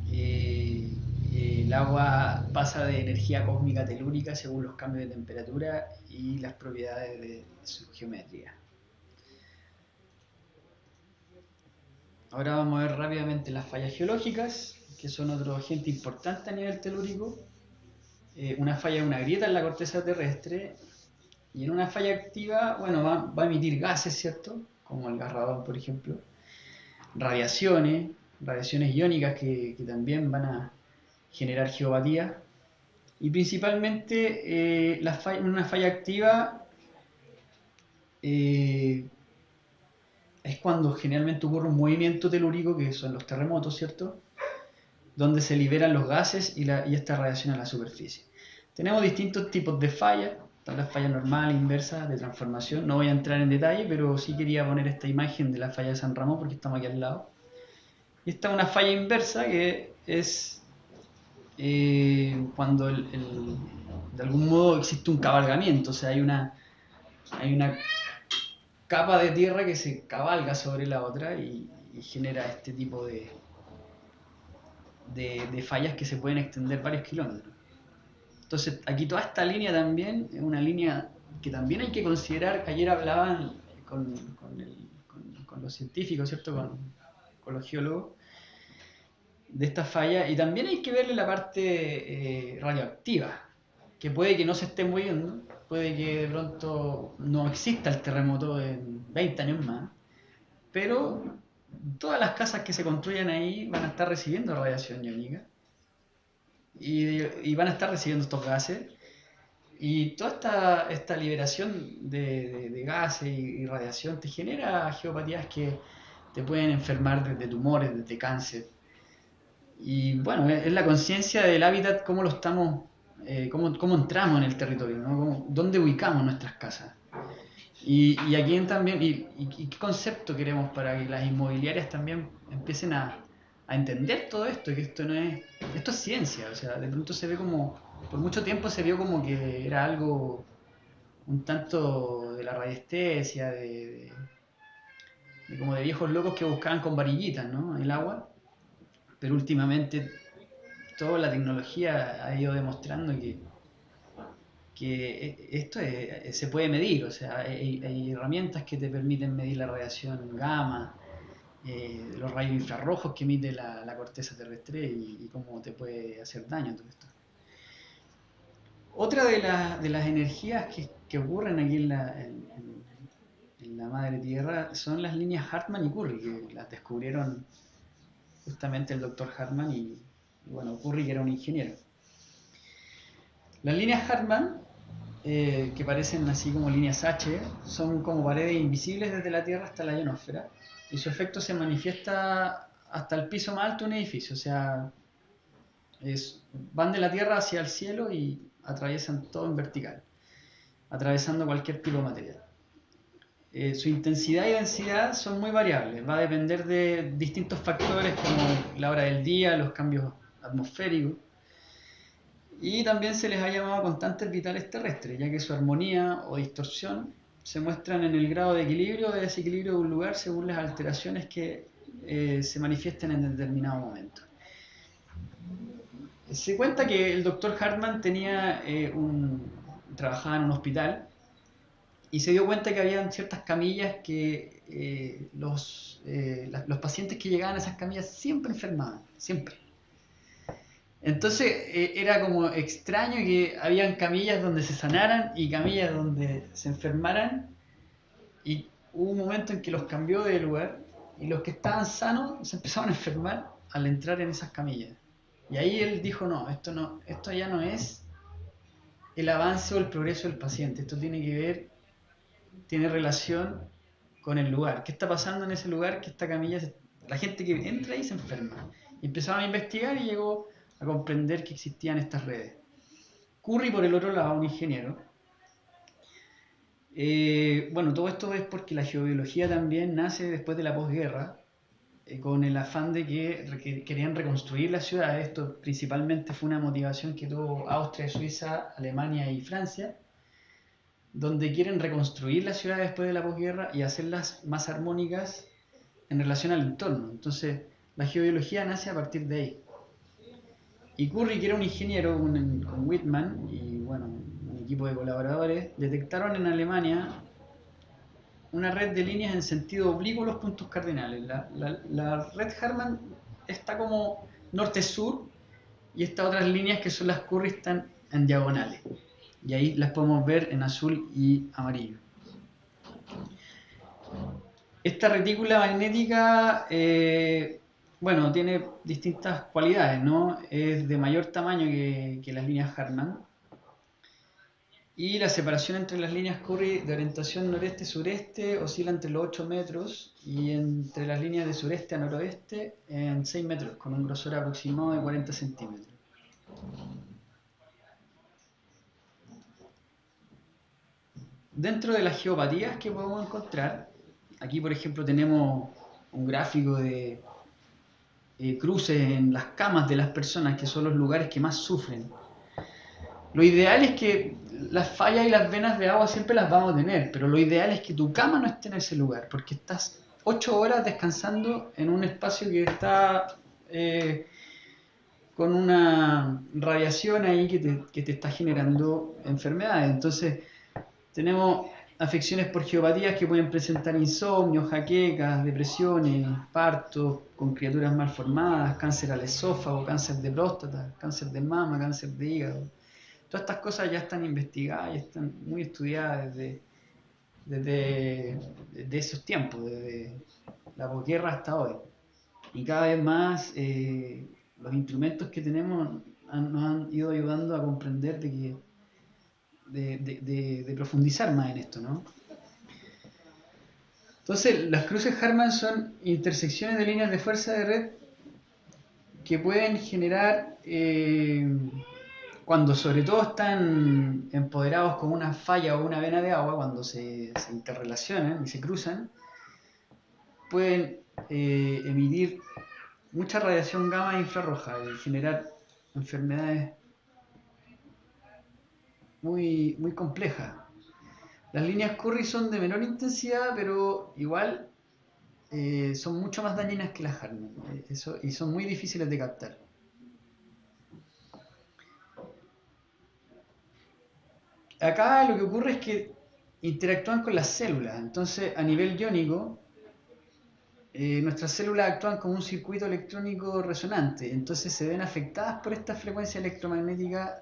el agua pasa de energía cósmica telúrica según los cambios de temperatura y las propiedades de su geometría. Ahora vamos a ver rápidamente las fallas geológicas, que son otro agente importante a nivel telúrico. Una falla es una grieta en la corteza terrestre, y en una falla activa, bueno, va a emitir gases, ¿cierto? Como el gas radón, por ejemplo. Radiaciones iónicas que también van a generar geopatía. Y principalmente una falla activa es cuando generalmente ocurre un movimiento telúrico, que son los terremotos, ¿cierto? Donde se liberan los gases y esta radiación a la superficie. Tenemos distintos tipos de fallas, están las fallas normales, inversas, de transformación. No voy a entrar en detalle, pero sí quería poner esta imagen de la falla de San Ramón porque estamos aquí al lado. Y esta es una falla inversa que es cuando de algún modo existe un cabalgamiento, o sea, hay una capa de tierra que se cabalga sobre la otra y genera este tipo de fallas que se pueden extender varios kilómetros. Entonces aquí toda esta línea también es una línea que también hay que considerar, ayer hablaban con los científicos, ¿cierto? Con los geólogos, de esta falla, y también hay que verle la parte radioactiva, que puede que no se esté moviendo, puede que de pronto no exista el terremoto en 20 años más, pero todas las casas que se construyan ahí van a estar recibiendo radiación iónica y van a estar recibiendo estos gases. Y toda esta liberación de gases y radiación te genera geopatías que te pueden enfermar desde tumores, desde cáncer. Y bueno, es la conciencia del hábitat, cómo lo estamos, cómo entramos en el territorio, ¿no? Dónde ubicamos nuestras casas. Y aquí también, y qué concepto queremos para que las inmobiliarias también empiecen a entender todo esto, que esto no es, esto es ciencia, o sea, de pronto se ve como, por mucho tiempo se vio como que era algo un tanto de la radiestesia, como de viejos locos que buscaban con varillitas, ¿no? El agua, pero últimamente toda la tecnología ha ido demostrando que esto se puede medir, o sea, hay herramientas que te permiten medir la radiación gamma, los rayos infrarrojos que emite la corteza terrestre y cómo te puede hacer daño todo esto. Otra de las energías que ocurren aquí en la madre tierra son las líneas Hartmann y Curry, que las descubrieron justamente el doctor Hartmann y bueno, Curry, que era un ingeniero. Las líneas Hartmann, que parecen así como líneas H, son como paredes invisibles desde la Tierra hasta la ionosfera, y su efecto se manifiesta hasta el piso más alto de un edificio, o sea, van de la Tierra hacia el cielo y atraviesan todo en vertical, atravesando cualquier tipo de material. Su intensidad y densidad son muy variables, va a depender de distintos factores como la hora del día, los cambios atmosféricos, y también se les ha llamado constantes vitales terrestres, ya que su armonía o distorsión se muestran en el grado de equilibrio o de desequilibrio de un lugar según las alteraciones que se manifiesten en determinado momento. Se cuenta que el doctor Hartmann trabajaba en un hospital y se dio cuenta que había ciertas camillas que los pacientes que llegaban a esas camillas siempre enfermaban, siempre. Entonces era como extraño que habían camillas donde se sanaran y camillas donde se enfermaran, y hubo un momento en que los cambió de lugar y los que estaban sanos se empezaban a enfermar al entrar en esas camillas. Y ahí él dijo, no, esto ya no es el avance o el progreso del paciente, esto tiene relación con el lugar. ¿Qué está pasando en ese lugar? Que esta camilla, la gente que entra ahí se enferma. Y empezaron a investigar y llegó a comprender que existían estas redes. Curry, por el otro lado, un ingeniero. Bueno, todo esto es porque la geobiología también nace después de la posguerra, con el afán de que querían reconstruir las ciudades. Esto principalmente fue una motivación que tuvo Austria, Suiza, Alemania y Francia, donde quieren reconstruir las ciudades después de la posguerra y hacerlas más armónicas en relación al entorno. Entonces, la geobiología nace a partir de ahí. Y Curry, que era un ingeniero con Whitman y bueno, un equipo de colaboradores, detectaron en Alemania una red de líneas en sentido oblicuo los puntos cardinales. La red Hartmann está como norte-sur y estas otras líneas que son las Curry están en diagonales. Y ahí las podemos ver en azul y amarillo. Esta retícula magnética, bueno, tiene distintas cualidades, ¿no? Es de mayor tamaño que las líneas Hartmann. Y la separación entre las líneas Curry de orientación noreste-sureste oscila entre los 8 metros y entre las líneas de sureste a noroeste en 6 metros, con un grosor aproximado de 40 centímetros. Dentro de las geopatías que podemos encontrar, aquí por ejemplo tenemos un gráfico de cruces en las camas de las personas, que son los lugares que más sufren. Lo ideal es que las fallas y las venas de agua siempre las vamos a tener, pero lo ideal es que tu cama no esté en ese lugar, porque estás 8 horas descansando en un espacio que está con una radiación ahí que te está generando enfermedades. Entonces, Tenemos afecciones por geopatías que pueden presentar insomnio, jaquecas, depresiones, partos con criaturas malformadas, cáncer al esófago, cáncer de próstata, cáncer de mama, cáncer de hígado. Todas estas cosas ya están investigadas y están muy estudiadas desde esos tiempos, desde la posguerra hasta hoy. Y cada vez más los instrumentos que tenemos nos han ido ayudando a comprender de profundizar más en esto, ¿no? Entonces, las cruces Harman son intersecciones de líneas de fuerza de red que pueden generar, cuando sobre todo están empoderados con una falla o una vena de agua, cuando se interrelacionan y se cruzan, pueden emitir mucha radiación gamma e infrarroja y generar enfermedades muy complejas. Las líneas Curry son de menor intensidad, pero igual son mucho más dañinas que las Harman, y son muy difíciles de captar. Acá lo que ocurre es que interactúan con las células, entonces a nivel iónico, nuestras células actúan como un circuito electrónico resonante, entonces se ven afectadas por estas frecuencias electromagnéticas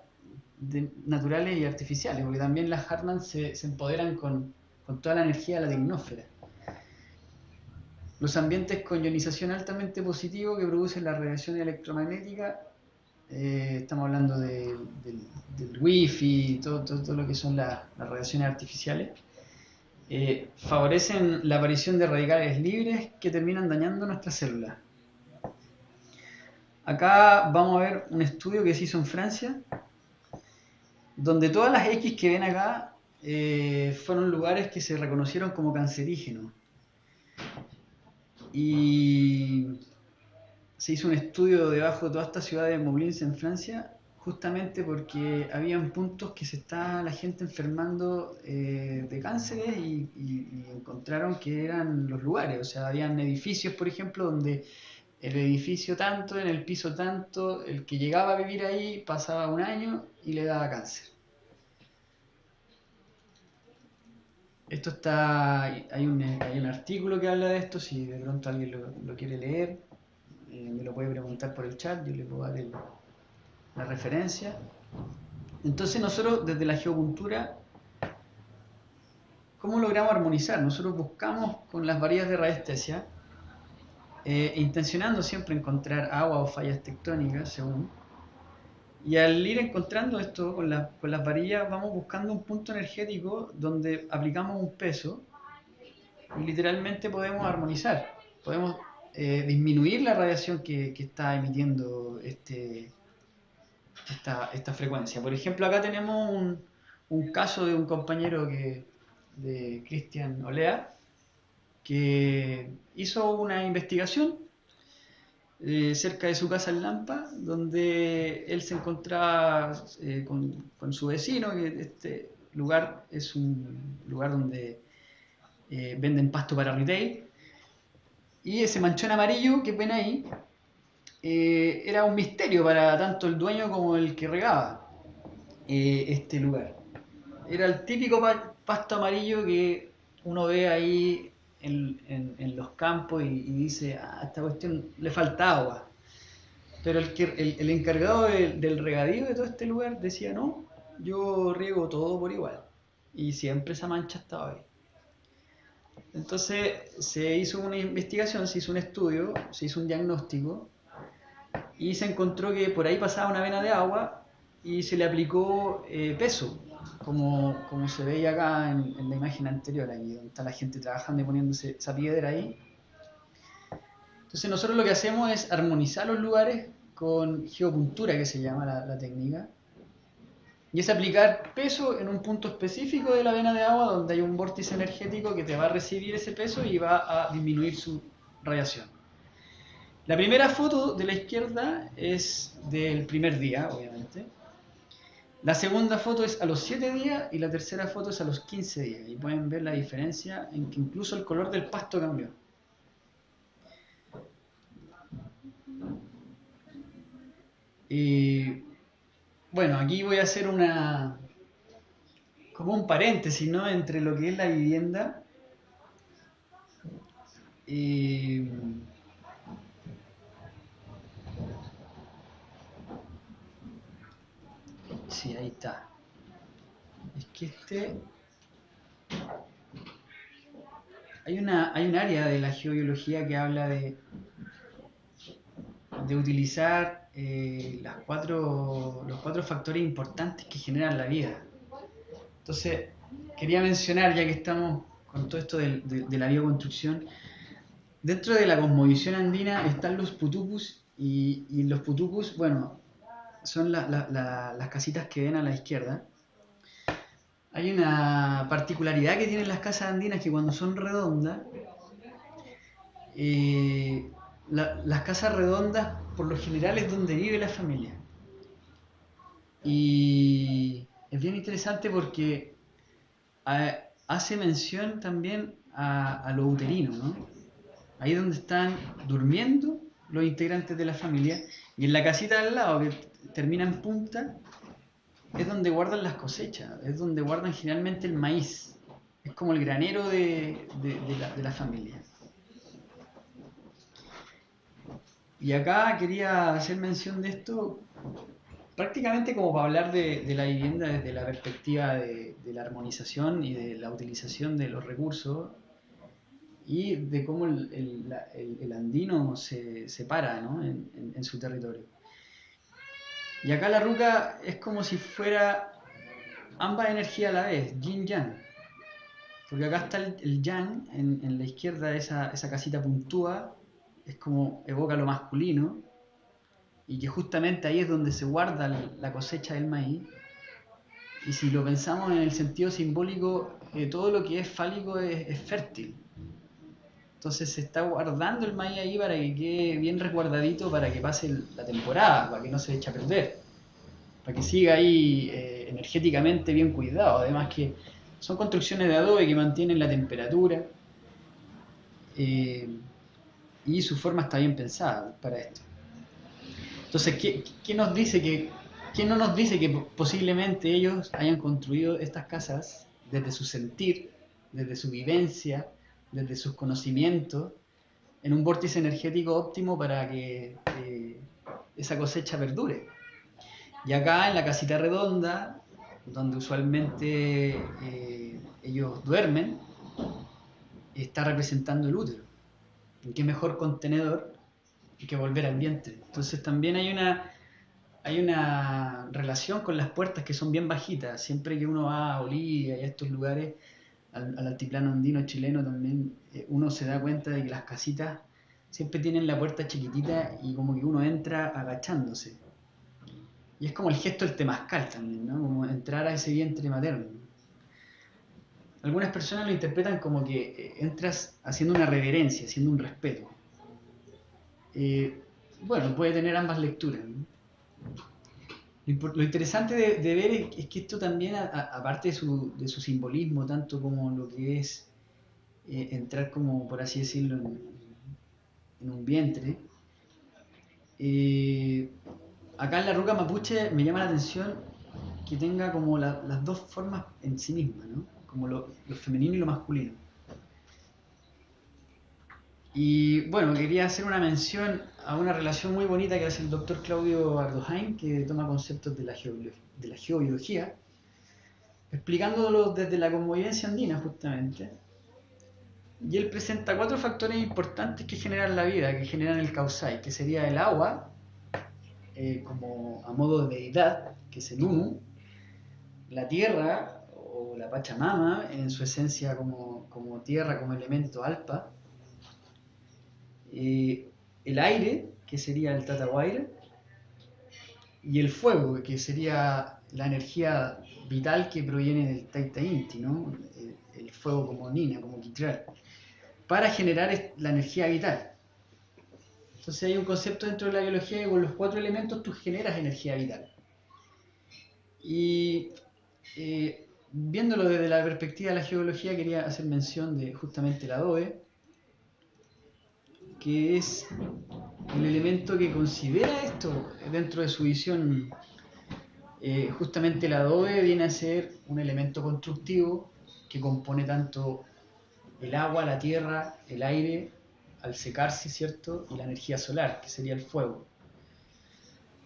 naturales y artificiales, porque también las Harman se empoderan con toda la energía de la tecnósfera. Los ambientes con ionización altamente positivo que producen la radiación electromagnética, estamos hablando del wifi, todo lo que son las radiaciones artificiales, favorecen la aparición de radicales libres que terminan dañando nuestras células. Acá vamos a ver un estudio que se hizo en Francia, donde todas las X que ven acá fueron lugares que se reconocieron como cancerígenos. Y se hizo un estudio debajo de toda esta ciudad de Moulins en Francia, justamente porque habían puntos que se estaba la gente enfermando de cánceres y encontraron que eran los lugares. O sea, habían edificios, por ejemplo, donde el edificio tanto, en el piso tanto, el que llegaba a vivir ahí pasaba un año y le daba cáncer. Esto está, hay un artículo que habla de esto, si de pronto alguien lo quiere leer, me lo puede preguntar por el chat, yo le puedo dar la referencia. Entonces nosotros desde la geopuntura, ¿cómo logramos armonizar? Nosotros buscamos con las varillas de radiestesia, intencionando siempre encontrar agua o fallas tectónicas, según. Y al ir encontrando esto con las varillas, vamos buscando un punto energético donde aplicamos un peso y literalmente podemos armonizar. Podemos disminuir la radiación que está emitiendo esta frecuencia. Por ejemplo, acá tenemos un caso de un compañero de Cristian Olea, que hizo una investigación cerca de su casa en Lampa, donde él se encontraba con su vecino, que este lugar es un lugar donde venden pasto para retail, y ese manchón amarillo que ven ahí era un misterio para tanto el dueño como el que regaba este lugar. Era el típico pasto amarillo que uno ve ahí en los campos y dice, a esta cuestión le falta agua. Pero el encargado del regadío de todo este lugar decía, no, yo riego todo por igual. Y siempre esa mancha estaba ahí. Entonces se hizo una investigación, se hizo un estudio, se hizo un diagnóstico y se encontró que por ahí pasaba una vena de agua y se le aplicó peso, como se veía acá en la imagen anterior, aquí donde está la gente trabajando y poniéndose esa piedra ahí. Entonces nosotros lo que hacemos es armonizar los lugares con geopuntura, que se llama la técnica, y es aplicar peso en un punto específico de la vena de agua donde hay un vórtice energético que te va a recibir ese peso y va a disminuir su radiación. La primera foto de la izquierda es del primer día, obviamente. La segunda foto es a los 7 días y la tercera foto es a los 15 días. Y pueden ver la diferencia en que incluso el color del pasto cambió. Y bueno, aquí voy a hacer una como un paréntesis, ¿no? Entre lo que es la vivienda y... Sí, ahí está. Es que hay un área de la geobiología que habla de utilizar los cuatro factores importantes que generan la vida. Entonces, quería mencionar, ya que estamos con todo esto de la bioconstrucción, dentro de la cosmovisión andina están los putupus, y los putupus, bueno, son las casitas que ven a la izquierda. Hay una particularidad que tienen las casas andinas, que cuando son redondas, eh, las casas redondas por lo general es donde vive la familia. Y es bien interesante porque hace mención también a lo uterino, ¿no? Ahí es donde están durmiendo los integrantes de la familia, y en la casita al lado, que termina en punta, es donde guardan las cosechas, es donde guardan generalmente el maíz. Es como el granero de la familia. Y acá quería hacer mención de esto prácticamente como para hablar de la vivienda desde la perspectiva de la armonización y de la utilización de los recursos, y de cómo el andino se para, ¿no? en su territorio. Y acá la ruca es como si fuera ambas energías a la vez, yin-yang. Porque acá está el yang, en la izquierda, esa casita puntúa, es como evoca lo masculino, y que justamente ahí es donde se guarda la cosecha del maíz. Y si lo pensamos en el sentido simbólico, todo lo que es fálico es fértil. Entonces se está guardando el maíz ahí para que quede bien resguardadito, para que pase la temporada, para que no se eche a perder, para que siga ahí energéticamente bien cuidado. Además que son construcciones de adobe que mantienen la temperatura, eh, y su forma está bien pensada para esto. Entonces, ¿qué nos dice ¿quién no nos dice que posiblemente ellos hayan construido estas casas desde su sentir, desde su vivencia, desde sus conocimientos, en un vórtice energético óptimo para que esa cosecha perdure? Y acá en la casita redonda, donde usualmente ellos duermen, está representando el útero. ¿Y qué mejor contenedor que volver al vientre? Entonces también hay una relación con las puertas que son bien bajitas. Siempre que uno va a Bolivia y a estos lugares, al altiplano andino chileno también, uno se da cuenta de que las casitas siempre tienen la puerta chiquitita y como que uno entra agachándose. Y es como el gesto del temazcal también, ¿no? Como entrar a ese vientre materno. Algunas personas lo interpretan como que entras haciendo una reverencia, haciendo un respeto. Eh, bueno, puede tener ambas lecturas, ¿no? Lo interesante de ver es que esto también, aparte de su simbolismo, tanto como lo que es entrar como, por así decirlo, en un vientre, eh, acá en la ruca mapuche me llama la atención que tenga como las dos formas en sí misma, ¿no? Como lo femenino y lo masculino. Y bueno, quería hacer una mención a una relación muy bonita que hace el doctor Claudio Ardohain, que toma conceptos de la geobiología, explicándolo desde la convivencia andina justamente. Y él presenta cuatro factores importantes que generan la vida, que generan el causai, que sería el agua, como a modo de deidad, que es el Unu; la tierra o la Pachamama, en su esencia como tierra, como elemento alpa; el aire, que sería el Tatahuaire; y el fuego, que sería la energía vital que proviene del Taita Inti, ¿no? El fuego como Nina, como Kitral, para generar la energía vital. Entonces hay un concepto dentro de la biología que con los cuatro elementos tú generas energía vital. Y viéndolo desde la perspectiva de la geología, quería hacer mención de justamente el adobe, que es el elemento que considera esto dentro de su visión justamente el adobe viene a ser un elemento constructivo que compone tanto el agua, la tierra, el aire, al secarse, ¿cierto? Y la energía solar, que sería el fuego.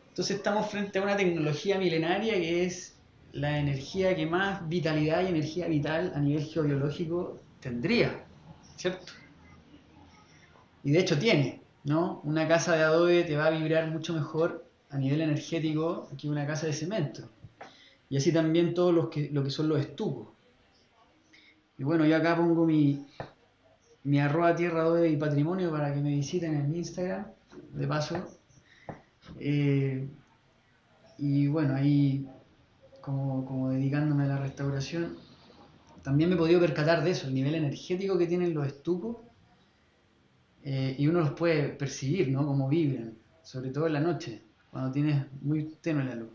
Entonces estamos frente a una tecnología milenaria que es la energía que más vitalidad y energía vital a nivel geobiológico tendría, ¿cierto? Y de hecho tiene, ¿no? Una casa de adobe te va a vibrar mucho mejor a nivel energético que una casa de cemento. Y así también todo lo que son los estucos. Y bueno, yo acá pongo mi @tierra adobe y patrimonio para que me visiten en mi Instagram, de paso. Y bueno, ahí como dedicándome a la restauración, también me he podido percatar de eso, el nivel energético que tienen los estucos, y uno los puede percibir, ¿no? Cómo vibran, sobre todo en la noche, cuando tienes muy tenue la luz.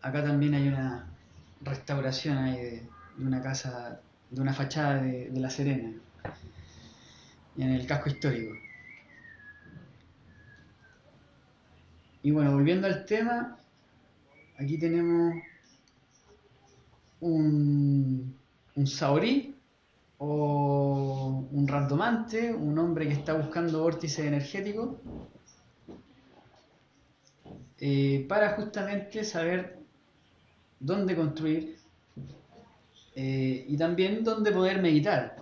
Acá también hay una restauración ahí de una casa, de una fachada de La Serena, en el casco histórico. Y bueno, volviendo al tema, aquí tenemos un saorí o un randomante, un hombre que está buscando vórtices energéticos, para justamente saber dónde construir, y también dónde poder meditar.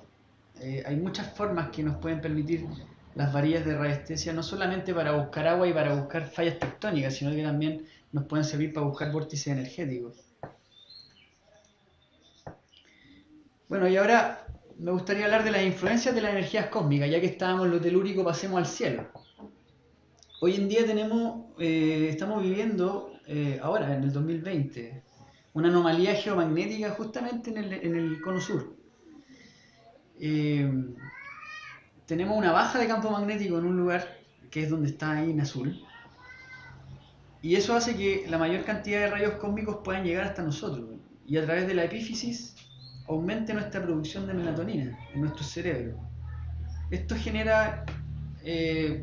Hay muchas formas que nos pueden permitir las varillas de radiestesia, no solamente para buscar agua y para buscar fallas tectónicas, sino que también nos pueden servir para buscar vórtices energéticos. Bueno, y ahora me gustaría hablar de las influencias de las energías cósmicas, ya que estábamos en lo telúrico, pasemos al cielo. Hoy en día estamos viviendo, ahora en el 2020, una anomalía geomagnética justamente en el cono sur. Eh, Tenemos una baja de campo magnético en un lugar que es donde está ahí en azul, y eso hace que la mayor cantidad de rayos cósmicos puedan llegar hasta nosotros, y a través de la epífisis aumente nuestra producción de melatonina en nuestro cerebro. Esto genera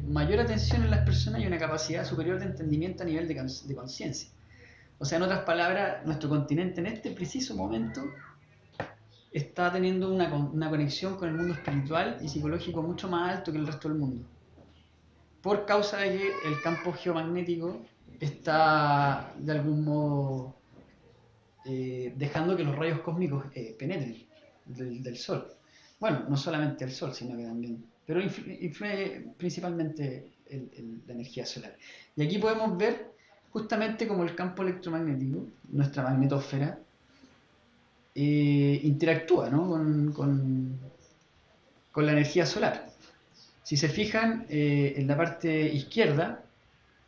mayor atención en las personas y una capacidad superior de entendimiento a nivel de conciencia. O sea, en otras palabras, nuestro continente en este preciso momento está teniendo una conexión con el mundo espiritual y psicológico mucho más alto que el resto del mundo, por causa de que el campo geomagnético está de algún modo dejando que los rayos cósmicos penetren del Sol. Bueno, no solamente el Sol, sino que también, pero influye principalmente la energía solar. Y aquí podemos ver justamente cómo el campo electromagnético, nuestra magnetosfera, interactúa, ¿no? con la energía solar. Si se fijan, en la parte izquierda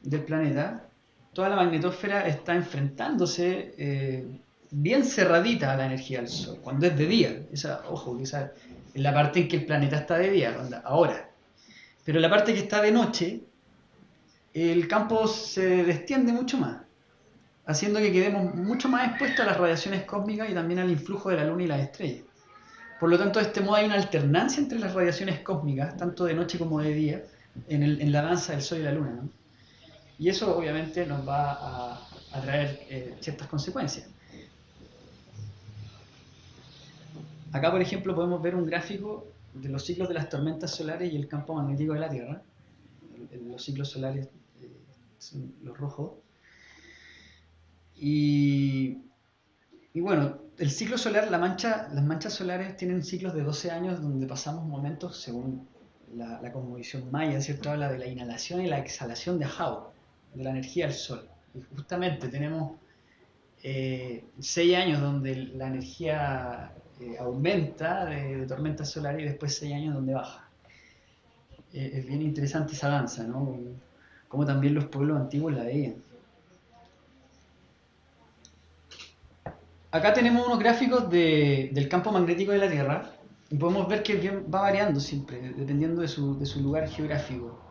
del planeta, toda la magnetosfera está enfrentándose, bien cerradita a la energía del Sol, cuando es de día. Ojo, que esa es la parte en que el planeta está de día, ahora. Pero la parte que está de noche, el campo se destiende mucho más, haciendo que quedemos mucho más expuestos a las radiaciones cósmicas y también al influjo de la luna y las estrellas. Por lo tanto, de este modo hay una alternancia entre las radiaciones cósmicas, tanto de noche como de día, en la danza del Sol y la Luna, ¿no? Y eso obviamente nos va a traer ciertas consecuencias. Acá, por ejemplo, podemos ver un gráfico de los ciclos de las tormentas solares y el campo magnético de la Tierra. Los ciclos solares son los rojos. Y bueno, el ciclo solar, las manchas solares tienen ciclos de 12 años donde pasamos momentos, según la cosmovisión maya, ¿cierto? Habla de la inhalación y la exhalación de Ahau, de la energía del Sol. Y justamente tenemos 6 años donde la energía aumenta de tormentas solares y después 6 años donde baja. Es bien interesante esa danza, ¿no? Como también los pueblos antiguos la veían. Acá tenemos unos gráficos del campo magnético de la Tierra y podemos ver que va variando siempre, dependiendo de su lugar geográfico.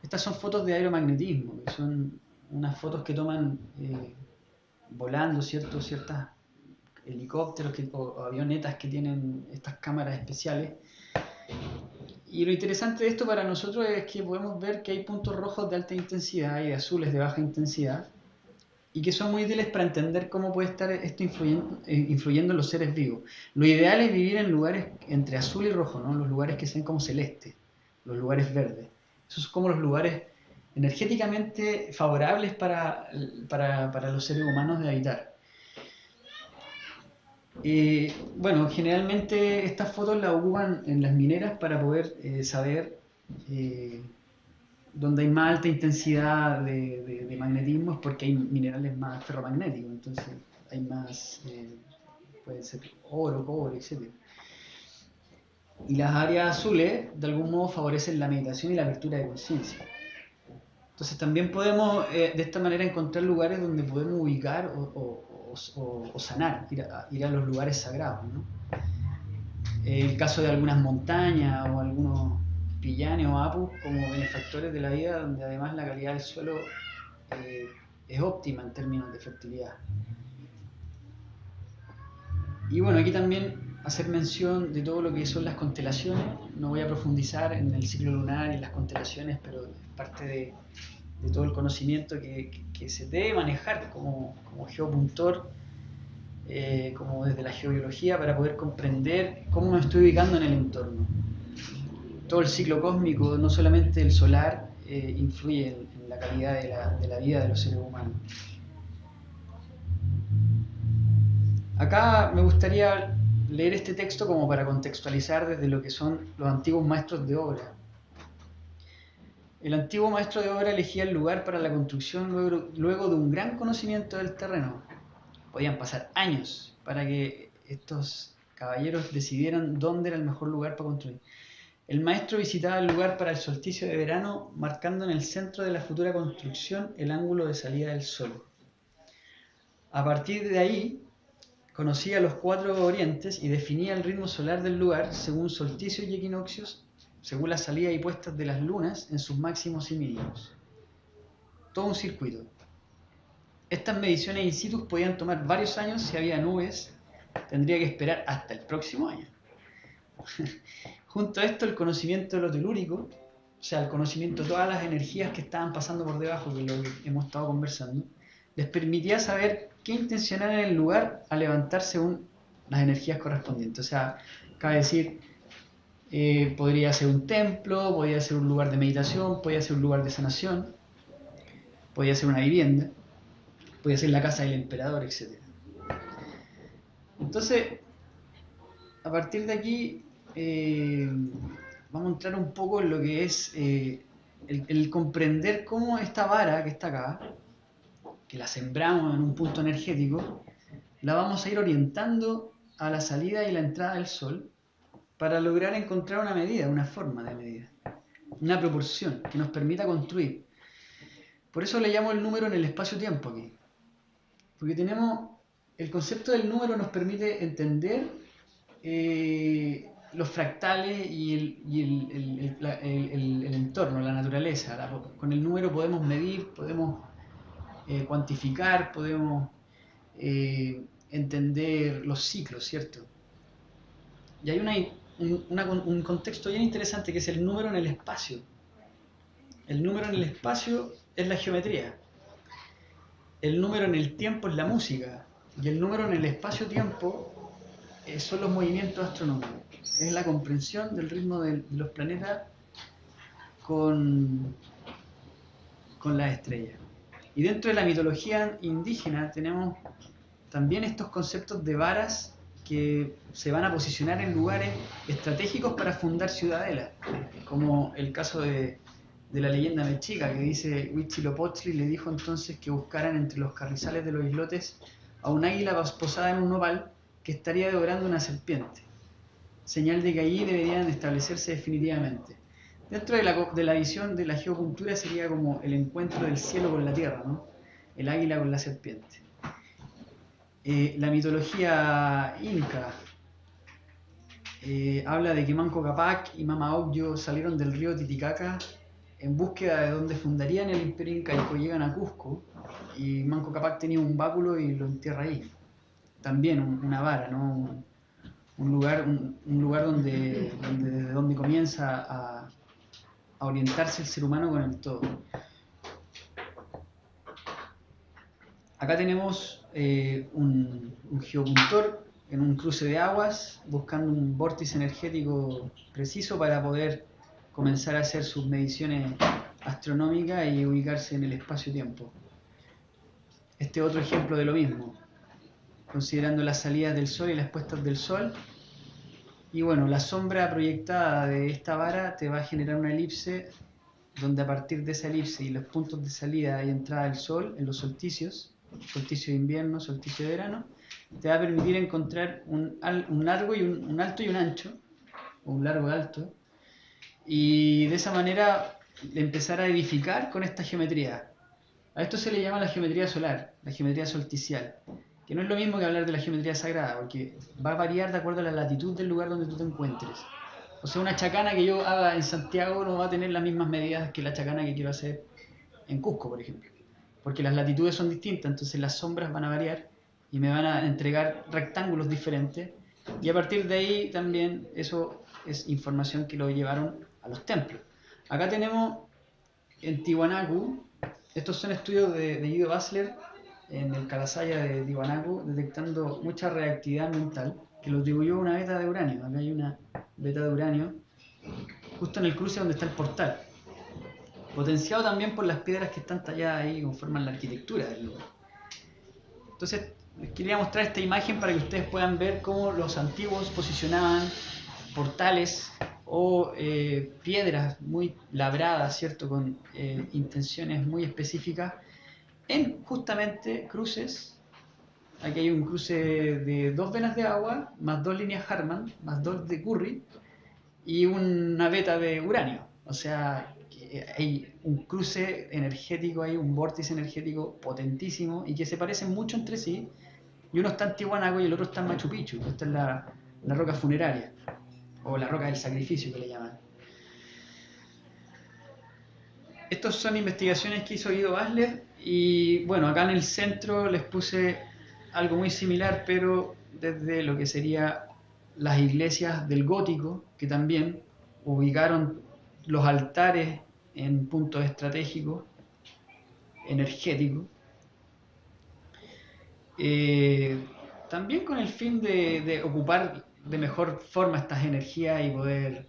Estas son fotos de aeromagnetismo, que son unas fotos que toman volando, ciertos helicópteros o avionetas que tienen estas cámaras especiales. Y lo interesante de esto para nosotros es que podemos ver que hay puntos rojos de alta intensidad y azules de baja intensidad, y que son muy útiles para entender cómo puede estar esto influyendo en los seres vivos. Lo ideal es vivir en lugares entre azul y rojo, ¿no? Los lugares que sean como celeste, los lugares verdes. Esos son como los lugares energéticamente favorables para los seres humanos de habitar. Bueno, generalmente estas fotos las ocupan en las mineras para poder saber dónde hay más alta intensidad de magnetismo, es porque hay minerales más ferromagnéticos, entonces hay más, puede ser oro, cobre, etc. Y las áreas azules de algún modo favorecen la meditación y la apertura de conciencia. Entonces también podemos de esta manera encontrar lugares donde podemos ubicar o sanar, ir a los lugares sagrados, ¿no? El caso de algunas montañas o algunos pillanes o apus como benefactores de la vida, donde además la calidad del suelo es óptima en términos de fertilidad. Y bueno, aquí también hacer mención de todo lo que son las constelaciones. No voy a profundizar en el ciclo lunar y las constelaciones, pero es parte de todo el conocimiento que se debe manejar como geopuntor, como desde la geobiología, para poder comprender cómo me estoy ubicando en el entorno. Todo el ciclo cósmico, no solamente el solar, influye en la calidad de la vida de los seres humanos. Acá me gustaría leer este texto como para contextualizar desde lo que son los antiguos maestros de obra. El antiguo maestro de obra elegía el lugar para la construcción luego de un gran conocimiento del terreno. Podían pasar años para que estos caballeros decidieran dónde era el mejor lugar para construir. El maestro visitaba el lugar para el solsticio de verano, marcando en el centro de la futura construcción el ángulo de salida del sol. A partir de ahí, conocía los 4 orientes y definía el ritmo solar del lugar según solsticios y equinoccios, según la salida y puestas de las lunas en sus máximos y mínimos. Todo un circuito. Estas mediciones in situ podían tomar varios años. Si había nubes, tendría que esperar hasta el próximo año. Junto a esto, el conocimiento de lo telúrico, o sea, el conocimiento de todas las energías que estaban pasando por debajo, que es lo que hemos estado conversando, les permitía saber qué intencionar en el lugar a levantar según las energías correspondientes. O sea, cabe decir, podría ser un templo, podría ser un lugar de meditación, podría ser un lugar de sanación, podría ser una vivienda, podría ser la casa del emperador, etc. Entonces, a partir de aquí, vamos a entrar un poco en lo que es el comprender cómo esta vara que está acá, que la sembramos en un punto energético, la vamos a ir orientando a la salida y la entrada del sol para lograr encontrar una medida, una forma de medida, una proporción que nos permita construir. Por eso le llamo el número en el espacio-tiempo aquí, porque tenemos el concepto del número nos permite entender los fractales y el entorno, la naturaleza. Con el número podemos medir, podemos cuantificar, podemos entender los ciclos, ¿cierto? Y hay un contexto bien interesante que es el número en el espacio. El número en el espacio es la geometría. El número en el tiempo es la música. Y el número en el espacio-tiempo son los movimientos astronómicos. Es la comprensión del ritmo de los planetas con las estrellas. Y dentro de la mitología indígena tenemos también estos conceptos de varas que se van a posicionar en lugares estratégicos para fundar ciudadelas, como el caso de la leyenda mexica, que dice Huitzilopochtli le dijo entonces que buscaran entre los carrizales de los islotes a un águila posada en un nopal que estaría devorando una serpiente, señal de que allí deberían establecerse definitivamente. Dentro de la visión de la geocultura sería como el encuentro del cielo con la tierra, ¿no? El águila con la serpiente. La mitología inca habla de que Manco Cápac y Mama Ocllo salieron del río Titicaca en búsqueda de donde fundarían el imperio incaico. Llegan a Cusco y Manco Cápac tenía un báculo y lo entierra ahí. También una vara, ¿no? un lugar desde donde comienza a orientarse el ser humano con el todo. Acá tenemos un geopuntor en un cruce de aguas, buscando un vórtice energético preciso para poder comenzar a hacer sus mediciones astronómicas y ubicarse en el espacio-tiempo. Este otro ejemplo de lo mismo, considerando las salidas del Sol y las puestas del Sol. Y bueno, la sombra proyectada de esta vara te va a generar una elipse, donde a partir de esa elipse y los puntos de salida y entrada del Sol en los solsticios, solsticio de invierno, solsticio de verano, te va a permitir encontrar un largo y un alto y un ancho, o un largo y alto, y de esa manera empezar a edificar con esta geometría. A esto se le llama la geometría solar, la geometría solsticial, que no es lo mismo que hablar de la geometría sagrada, porque va a variar de acuerdo a la latitud del lugar donde tú te encuentres. O sea, una chacana que yo haga en Santiago no va a tener las mismas medidas que la chacana que quiero hacer en Cusco, por ejemplo, porque las latitudes son distintas, entonces las sombras van a variar y me van a entregar rectángulos diferentes, y a partir de ahí también eso es información que lo llevaron a los templos. Acá tenemos en Tiwanaku, estos son estudios de Guido Basler en el Kalasaya de Tiwanaku, detectando mucha reactividad ambiental, que lo atribuyó a una beta de uranio. Acá hay una beta de uranio, justo en el cruce donde está el portal, potenciado también por las piedras que están talladas ahí y conforman la arquitectura del lugar. Entonces, les quería mostrar esta imagen para que ustedes puedan ver cómo los antiguos posicionaban portales o piedras muy labradas, ¿cierto?, con intenciones muy específicas en justamente cruces. Aquí hay un cruce de 2 venas de agua, más 2 líneas Hartmann, más 2 de Curry y una beta de uranio. O sea, hay un cruce energético, hay un vórtice energético potentísimo y que se parecen mucho entre sí. Y uno está en Tiwanaku y el otro está en Machu Picchu. Esta es la roca funeraria, o la roca del sacrificio que le llaman. Estas son investigaciones que hizo Guido Basler, y bueno, acá en el centro les puse algo muy similar, pero desde lo que sería las iglesias del gótico, que también ubicaron los altares en puntos estratégicos, energéticos, también con el fin de ocupar de mejor forma estas energías y poder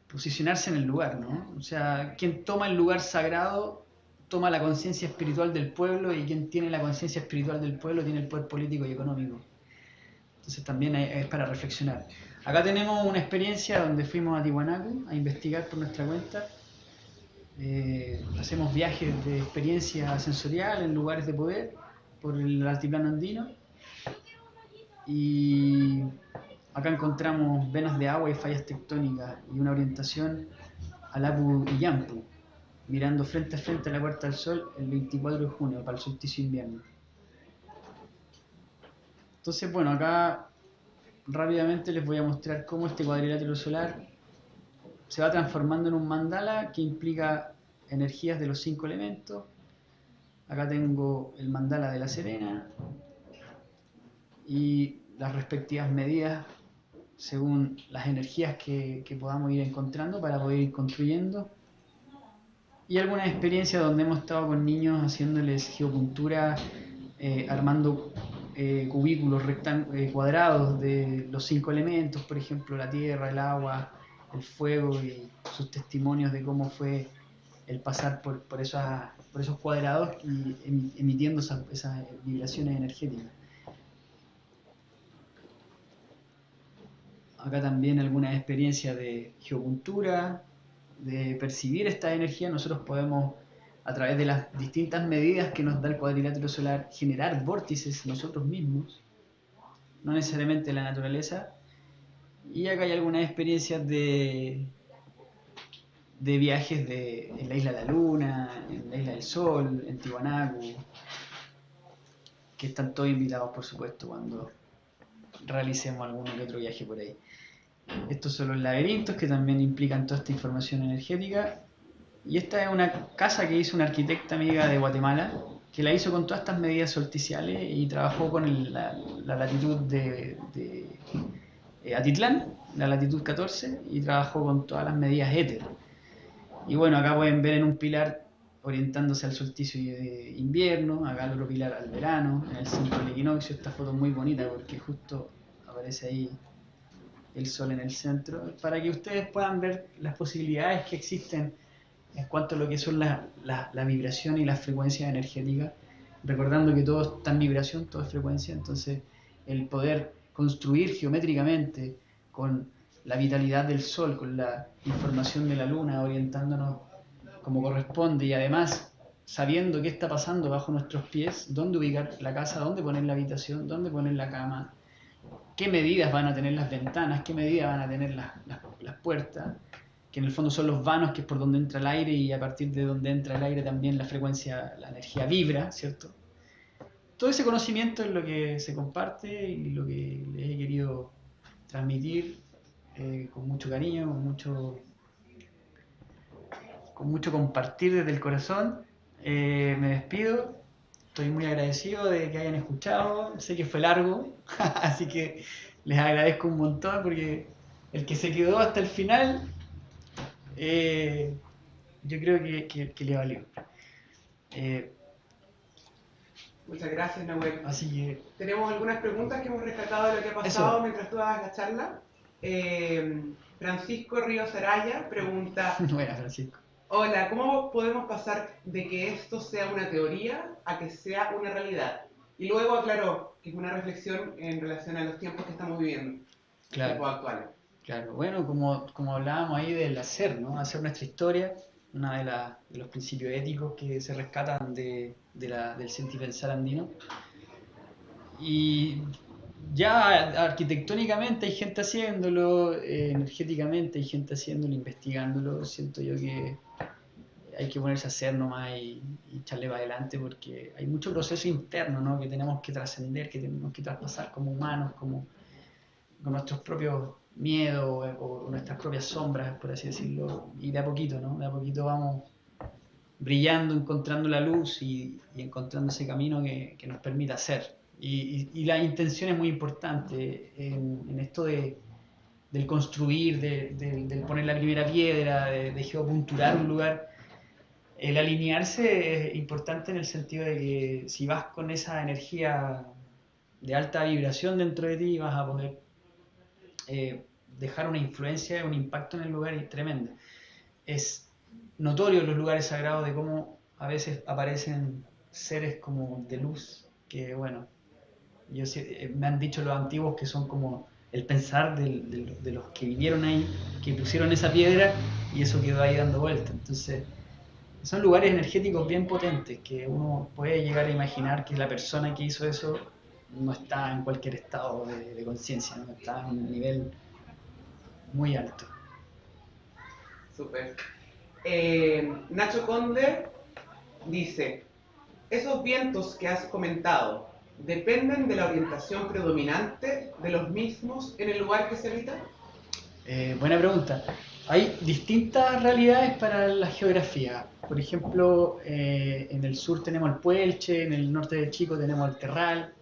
posicionarse en el lugar, ¿no? O sea, quien toma el lugar sagrado toma la conciencia espiritual del pueblo, y quien tiene la conciencia espiritual del pueblo tiene el poder político y económico. Entonces también es para reflexionar. Acá tenemos una experiencia donde fuimos a Tiwanaku a investigar por nuestra cuenta. Hacemos viajes de experiencia sensorial en lugares de poder por el altiplano andino, y acá encontramos venas de agua y fallas tectónicas y una orientación al Apu Iyampu, mirando frente a frente a la Puerta del Sol el 24 de junio para el solsticio invierno. Entonces, bueno, acá rápidamente les voy a mostrar cómo este cuadrilátero solar se va transformando en un mandala que implica energías de los 5 elementos. Acá tengo el mandala de La Serena y las respectivas medidas según las energías que podamos ir encontrando para poder ir construyendo. Y algunas experiencias donde hemos estado con niños haciéndoles geopuntura, armando cubículos cuadrados de los 5 elementos, por ejemplo la tierra, el agua, el fuego, y sus testimonios de cómo fue el pasar por esos cuadrados y emitiendo esas vibraciones energéticas. Acá también algunas experiencias de geopuntura, de percibir esta energía. Nosotros podemos, a través de las distintas medidas que nos da el cuadrilátero solar, generar vórtices nosotros mismos, no necesariamente la naturaleza. Y acá hay algunas experiencias de viajes en la isla de la Luna, en la isla del Sol, en Tiwanaku, que están todos invitados, por supuesto, cuando realicemos algún que otro viaje por ahí. Estos son los laberintos que también implican toda esta información energética. Y esta es una casa que hizo una arquitecta amiga de Guatemala, que la hizo con todas estas medidas solsticiales y trabajó con la latitud de Atitlán, la latitud 14, y trabajó con todas las medidas éter. Y bueno, acá pueden ver en un pilar orientándose al solsticio de invierno, acá el otro pilar al verano, en el centro del equinoccio. Esta foto es muy bonita porque justo aparece ahí el sol en el centro, para que ustedes puedan ver las posibilidades que existen en cuanto a lo que son la vibración y las frecuencias energéticas, recordando que todo está en vibración, todo es frecuencia. Entonces el poder construir geométricamente con la vitalidad del sol, con la información de la luna, orientándonos como corresponde, y además sabiendo qué está pasando bajo nuestros pies, dónde ubicar la casa, dónde poner la habitación, dónde poner la cama, qué medidas van a tener las ventanas, qué medidas van a tener las puertas, que en el fondo son los vanos, que es por donde entra el aire, y a partir de donde entra el aire también la frecuencia, la energía vibra, ¿cierto? Todo ese conocimiento es lo que se comparte y lo que les he querido transmitir con mucho cariño, con mucho compartir desde el corazón. Me despido. Estoy muy agradecido de que hayan escuchado. Sé que fue largo, así que les agradezco un montón porque el que se quedó hasta el final, yo creo que le valió. Muchas gracias, Nahuel. Así que tenemos algunas preguntas que hemos rescatado de lo que ha pasado eso, mientras tú dabas la charla. Francisco Ríos Araya pregunta: Buena, Francisco. Hola, ¿cómo podemos pasar de que esto sea una teoría a que sea una realidad? Y luego aclaró que es una reflexión en relación a los tiempos que estamos viviendo, claro, tiempos actuales. Claro, bueno, como hablábamos ahí del hacer, ¿no? Hacer nuestra historia, una de los principios éticos que se rescatan del sentir pensar andino. Y ya arquitectónicamente hay gente haciéndolo, energéticamente hay gente haciéndolo, investigándolo. Siento yo que hay que ponerse a hacer nomás y echarle para adelante, porque hay mucho proceso interno, ¿no? Que tenemos que trascender, que tenemos que traspasar como humanos, con nuestros propios miedos o nuestras propias sombras, por así decirlo, y de a poquito, ¿no? De a poquito vamos brillando, encontrando la luz y encontrando ese camino que nos permita hacer. Y la intención es muy importante en esto del construir, del poner la primera piedra, de geopunturar un lugar. El alinearse es importante en el sentido de que si vas con esa energía de alta vibración dentro de ti, vas a poder dejar una influencia, un impacto en el lugar tremendo. Es notorio en los lugares sagrados de cómo a veces aparecen seres como de luz, que bueno, me han dicho los antiguos que son como el pensar de los que vivieron ahí, que pusieron esa piedra y eso quedó ahí dando vuelta. Entonces son lugares energéticos bien potentes que uno puede llegar a imaginar que la persona que hizo eso no está en cualquier estado de conciencia, no está en un nivel muy alto. Súper. Nacho Conde dice: esos vientos que has comentado, ¿dependen de la orientación predominante de los mismos en el lugar que se habita? Buena pregunta. Hay distintas realidades para la geografía. Por ejemplo, en el sur tenemos el Puelche, en el norte de Chico tenemos el Terral,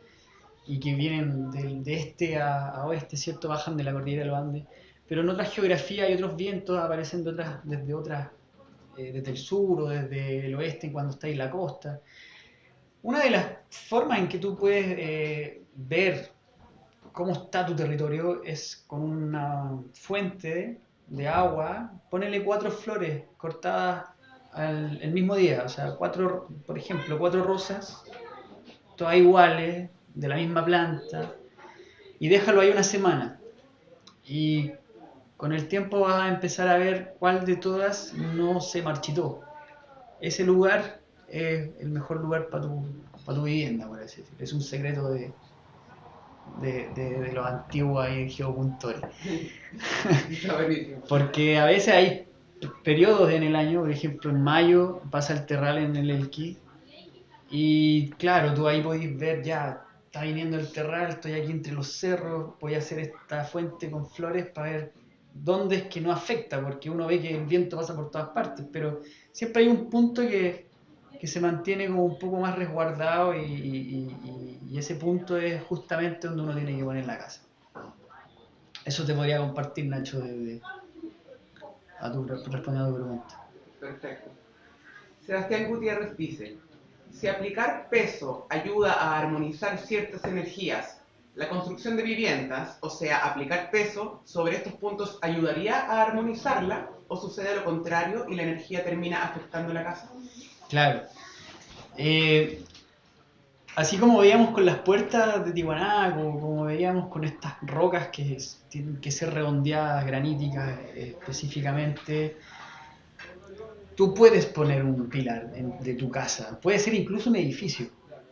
y que vienen de este a oeste, ¿cierto? Bajan de la cordillera de los Andes. Pero en otras geografías hay otros vientos, aparecen desde el sur o desde el oeste cuando está en la costa. Una de las formas en que tú puedes ver cómo está tu territorio es con una fuente de agua, ponerle 4 flores cortadas el mismo día, o sea, por ejemplo, 4 rosas, todas iguales, de la misma planta, y déjalo ahí una semana. Y con el tiempo vas a empezar a ver cuál de todas no se marchitó. Ese lugar es el mejor lugar para tu vivienda, por así decirlo. Es un secreto de los antiguos ahí en geopuntores. Porque a veces hay periodos en el año, por ejemplo en mayo pasa el terral en el Elqui, y claro, tú ahí podés ver, ya está viniendo el terral, estoy aquí entre los cerros, voy a hacer esta fuente con flores para ver dónde es que no afecta, porque uno ve que el viento pasa por todas partes, pero siempre hay un punto que que se mantiene como un poco más resguardado y ese punto es justamente donde uno tiene que poner la casa. Eso te podría compartir, Nacho, respondiendo a tu pregunta. Perfecto. Sebastián Gutiérrez dice, si aplicar peso ayuda a armonizar ciertas energías, la construcción de viviendas, o sea, aplicar peso sobre estos puntos ayudaría a armonizarla o sucede lo contrario y la energía termina afectando la casa. Claro. Así como veíamos con las puertas de Tiwanaku, como veíamos con estas rocas que tienen que ser redondeadas, graníticas específicamente, tú puedes poner un pilar de tu casa, puede ser incluso un edificio,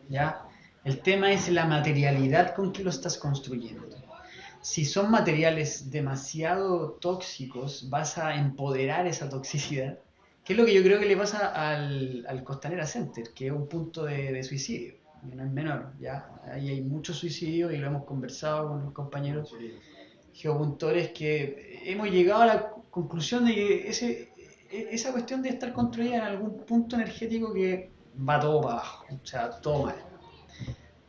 ¿ya? El tema es la materialidad con que lo estás construyendo. Si son materiales demasiado tóxicos, vas a empoderar esa toxicidad, que es lo que yo creo que le pasa al Costanera Center, que es un punto de suicidio, que no es menor, ¿ya? Ahí hay mucho suicidio y lo hemos conversado con los compañeros geopuntores que hemos llegado a la conclusión de que esa cuestión de estar construida en algún punto energético que va todo para abajo, o sea, todo mal.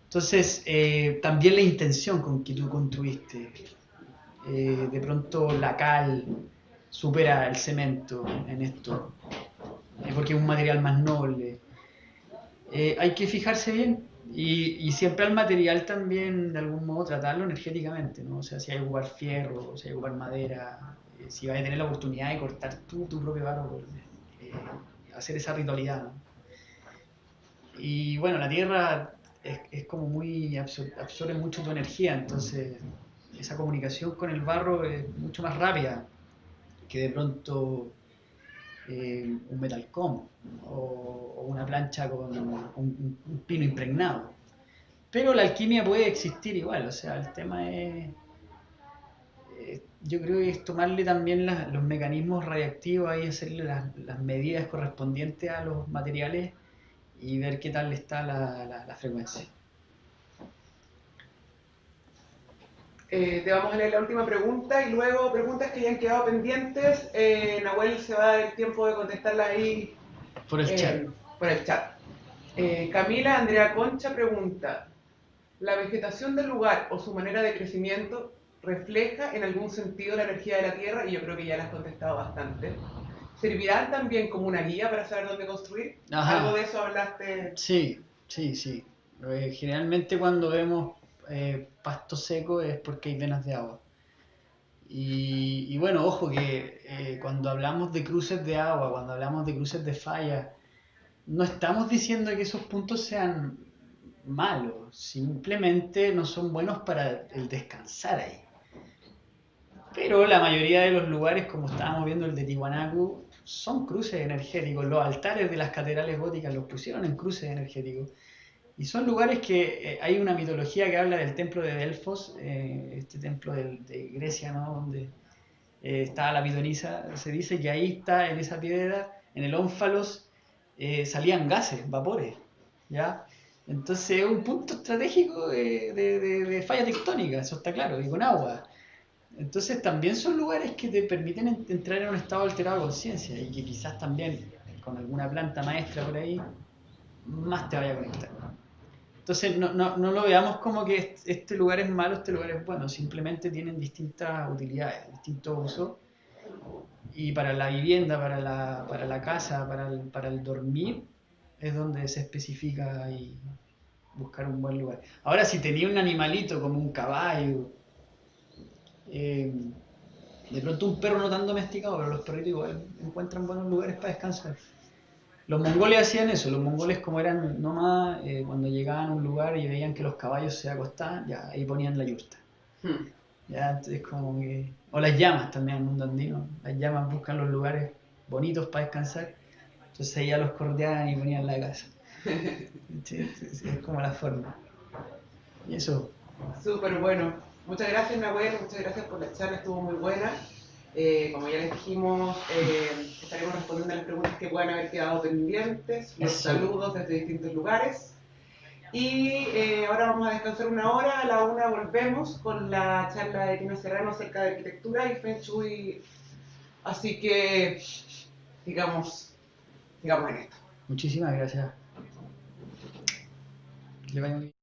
Entonces, también la intención con que tú construiste, de pronto la cal supera el cemento en esto, porque es un material más noble. Hay que fijarse bien y siempre al material también de algún modo tratarlo energéticamente, ¿no? O sea, si hay que ocupar fierro, si hay que ocupar madera, si vas a tener la oportunidad de cortar tú tu propio árbol, eh, hacer esa ritualidad, ¿no? Y bueno, la tierra es como muy, absorbe mucho tu energía, entonces esa comunicación con el barro es mucho más rápida que de pronto un metalcom o una plancha con un pino impregnado. Pero la alquimia puede existir igual, o sea, el tema es, yo creo que es tomarle también los mecanismos radiactivos ahí, hacerle las medidas correspondientes a los materiales y ver qué tal está la frecuencia. Te vamos a leer la última pregunta y luego preguntas que hayan quedado pendientes. Nahuel se va a dar el tiempo de contestarlas ahí Por el chat. por el chat. Camila Andrea Concha pregunta, ¿la vegetación del lugar o su manera de crecimiento refleja en algún sentido la energía de la Tierra? Y yo creo que ya la has contestado bastante. ¿Servirán también como una guía para saber dónde construir? Ajá. Algo de eso hablaste. Sí, sí, sí. Generalmente cuando vemos pasto seco es porque hay venas de agua. Y bueno, ojo que cuando hablamos de cruces de agua, cuando hablamos de cruces de falla, no estamos diciendo que esos puntos sean malos, simplemente no son buenos para el descansar ahí. Pero la mayoría de los lugares, como estábamos viendo el de Tiwanaku, son cruces energéticos. Los altares de las catedrales góticas los pusieron en cruces energéticos. Y son lugares que hay una mitología que habla del templo de Delfos, este templo de Grecia, ¿no? Donde estaba la pitonisa. Se dice que ahí está, en esa piedra, en el ónfalos, salían gases, vapores, ¿ya? Entonces es un punto estratégico de falla tectónica, eso está claro, y con agua. Entonces también son lugares que te permiten entrar en un estado alterado de conciencia y que quizás también con alguna planta maestra por ahí más te vaya a conectar. Entonces no lo veamos como que este lugar es malo, este lugar es bueno, simplemente tienen distintas utilidades, distintos usos. Y para la vivienda, para la casa, para el dormir, es donde se especifica y buscar un buen lugar. Ahora, si tenía un animalito como un caballo, eh, de pronto un perro no tan domesticado, pero los perritos igual encuentran buenos lugares para descansar. Los mongoles hacían eso, los mongoles como eran nómadas, cuando llegaban a un lugar y veían que los caballos se acostaban, ya ahí ponían la yurta. Ya, entonces como que... O las llamas también en el mundo andino, las llamas buscan los lugares bonitos para descansar, entonces ahí ya los cordeaban y ponían la casa. Es como la forma. Y eso. Súper bueno. Muchas gracias, Nahuel. Muchas gracias por la charla, estuvo muy buena. Como ya les dijimos, estaremos respondiendo a las preguntas que puedan haber quedado pendientes, los saludos desde distintos lugares. Y ahora vamos a descansar una hora, a la una volvemos con la charla de Tina Serrano acerca de arquitectura y Feng Shui. Así que sigamos en esto. Muchísimas gracias. Que le vaya muy bien.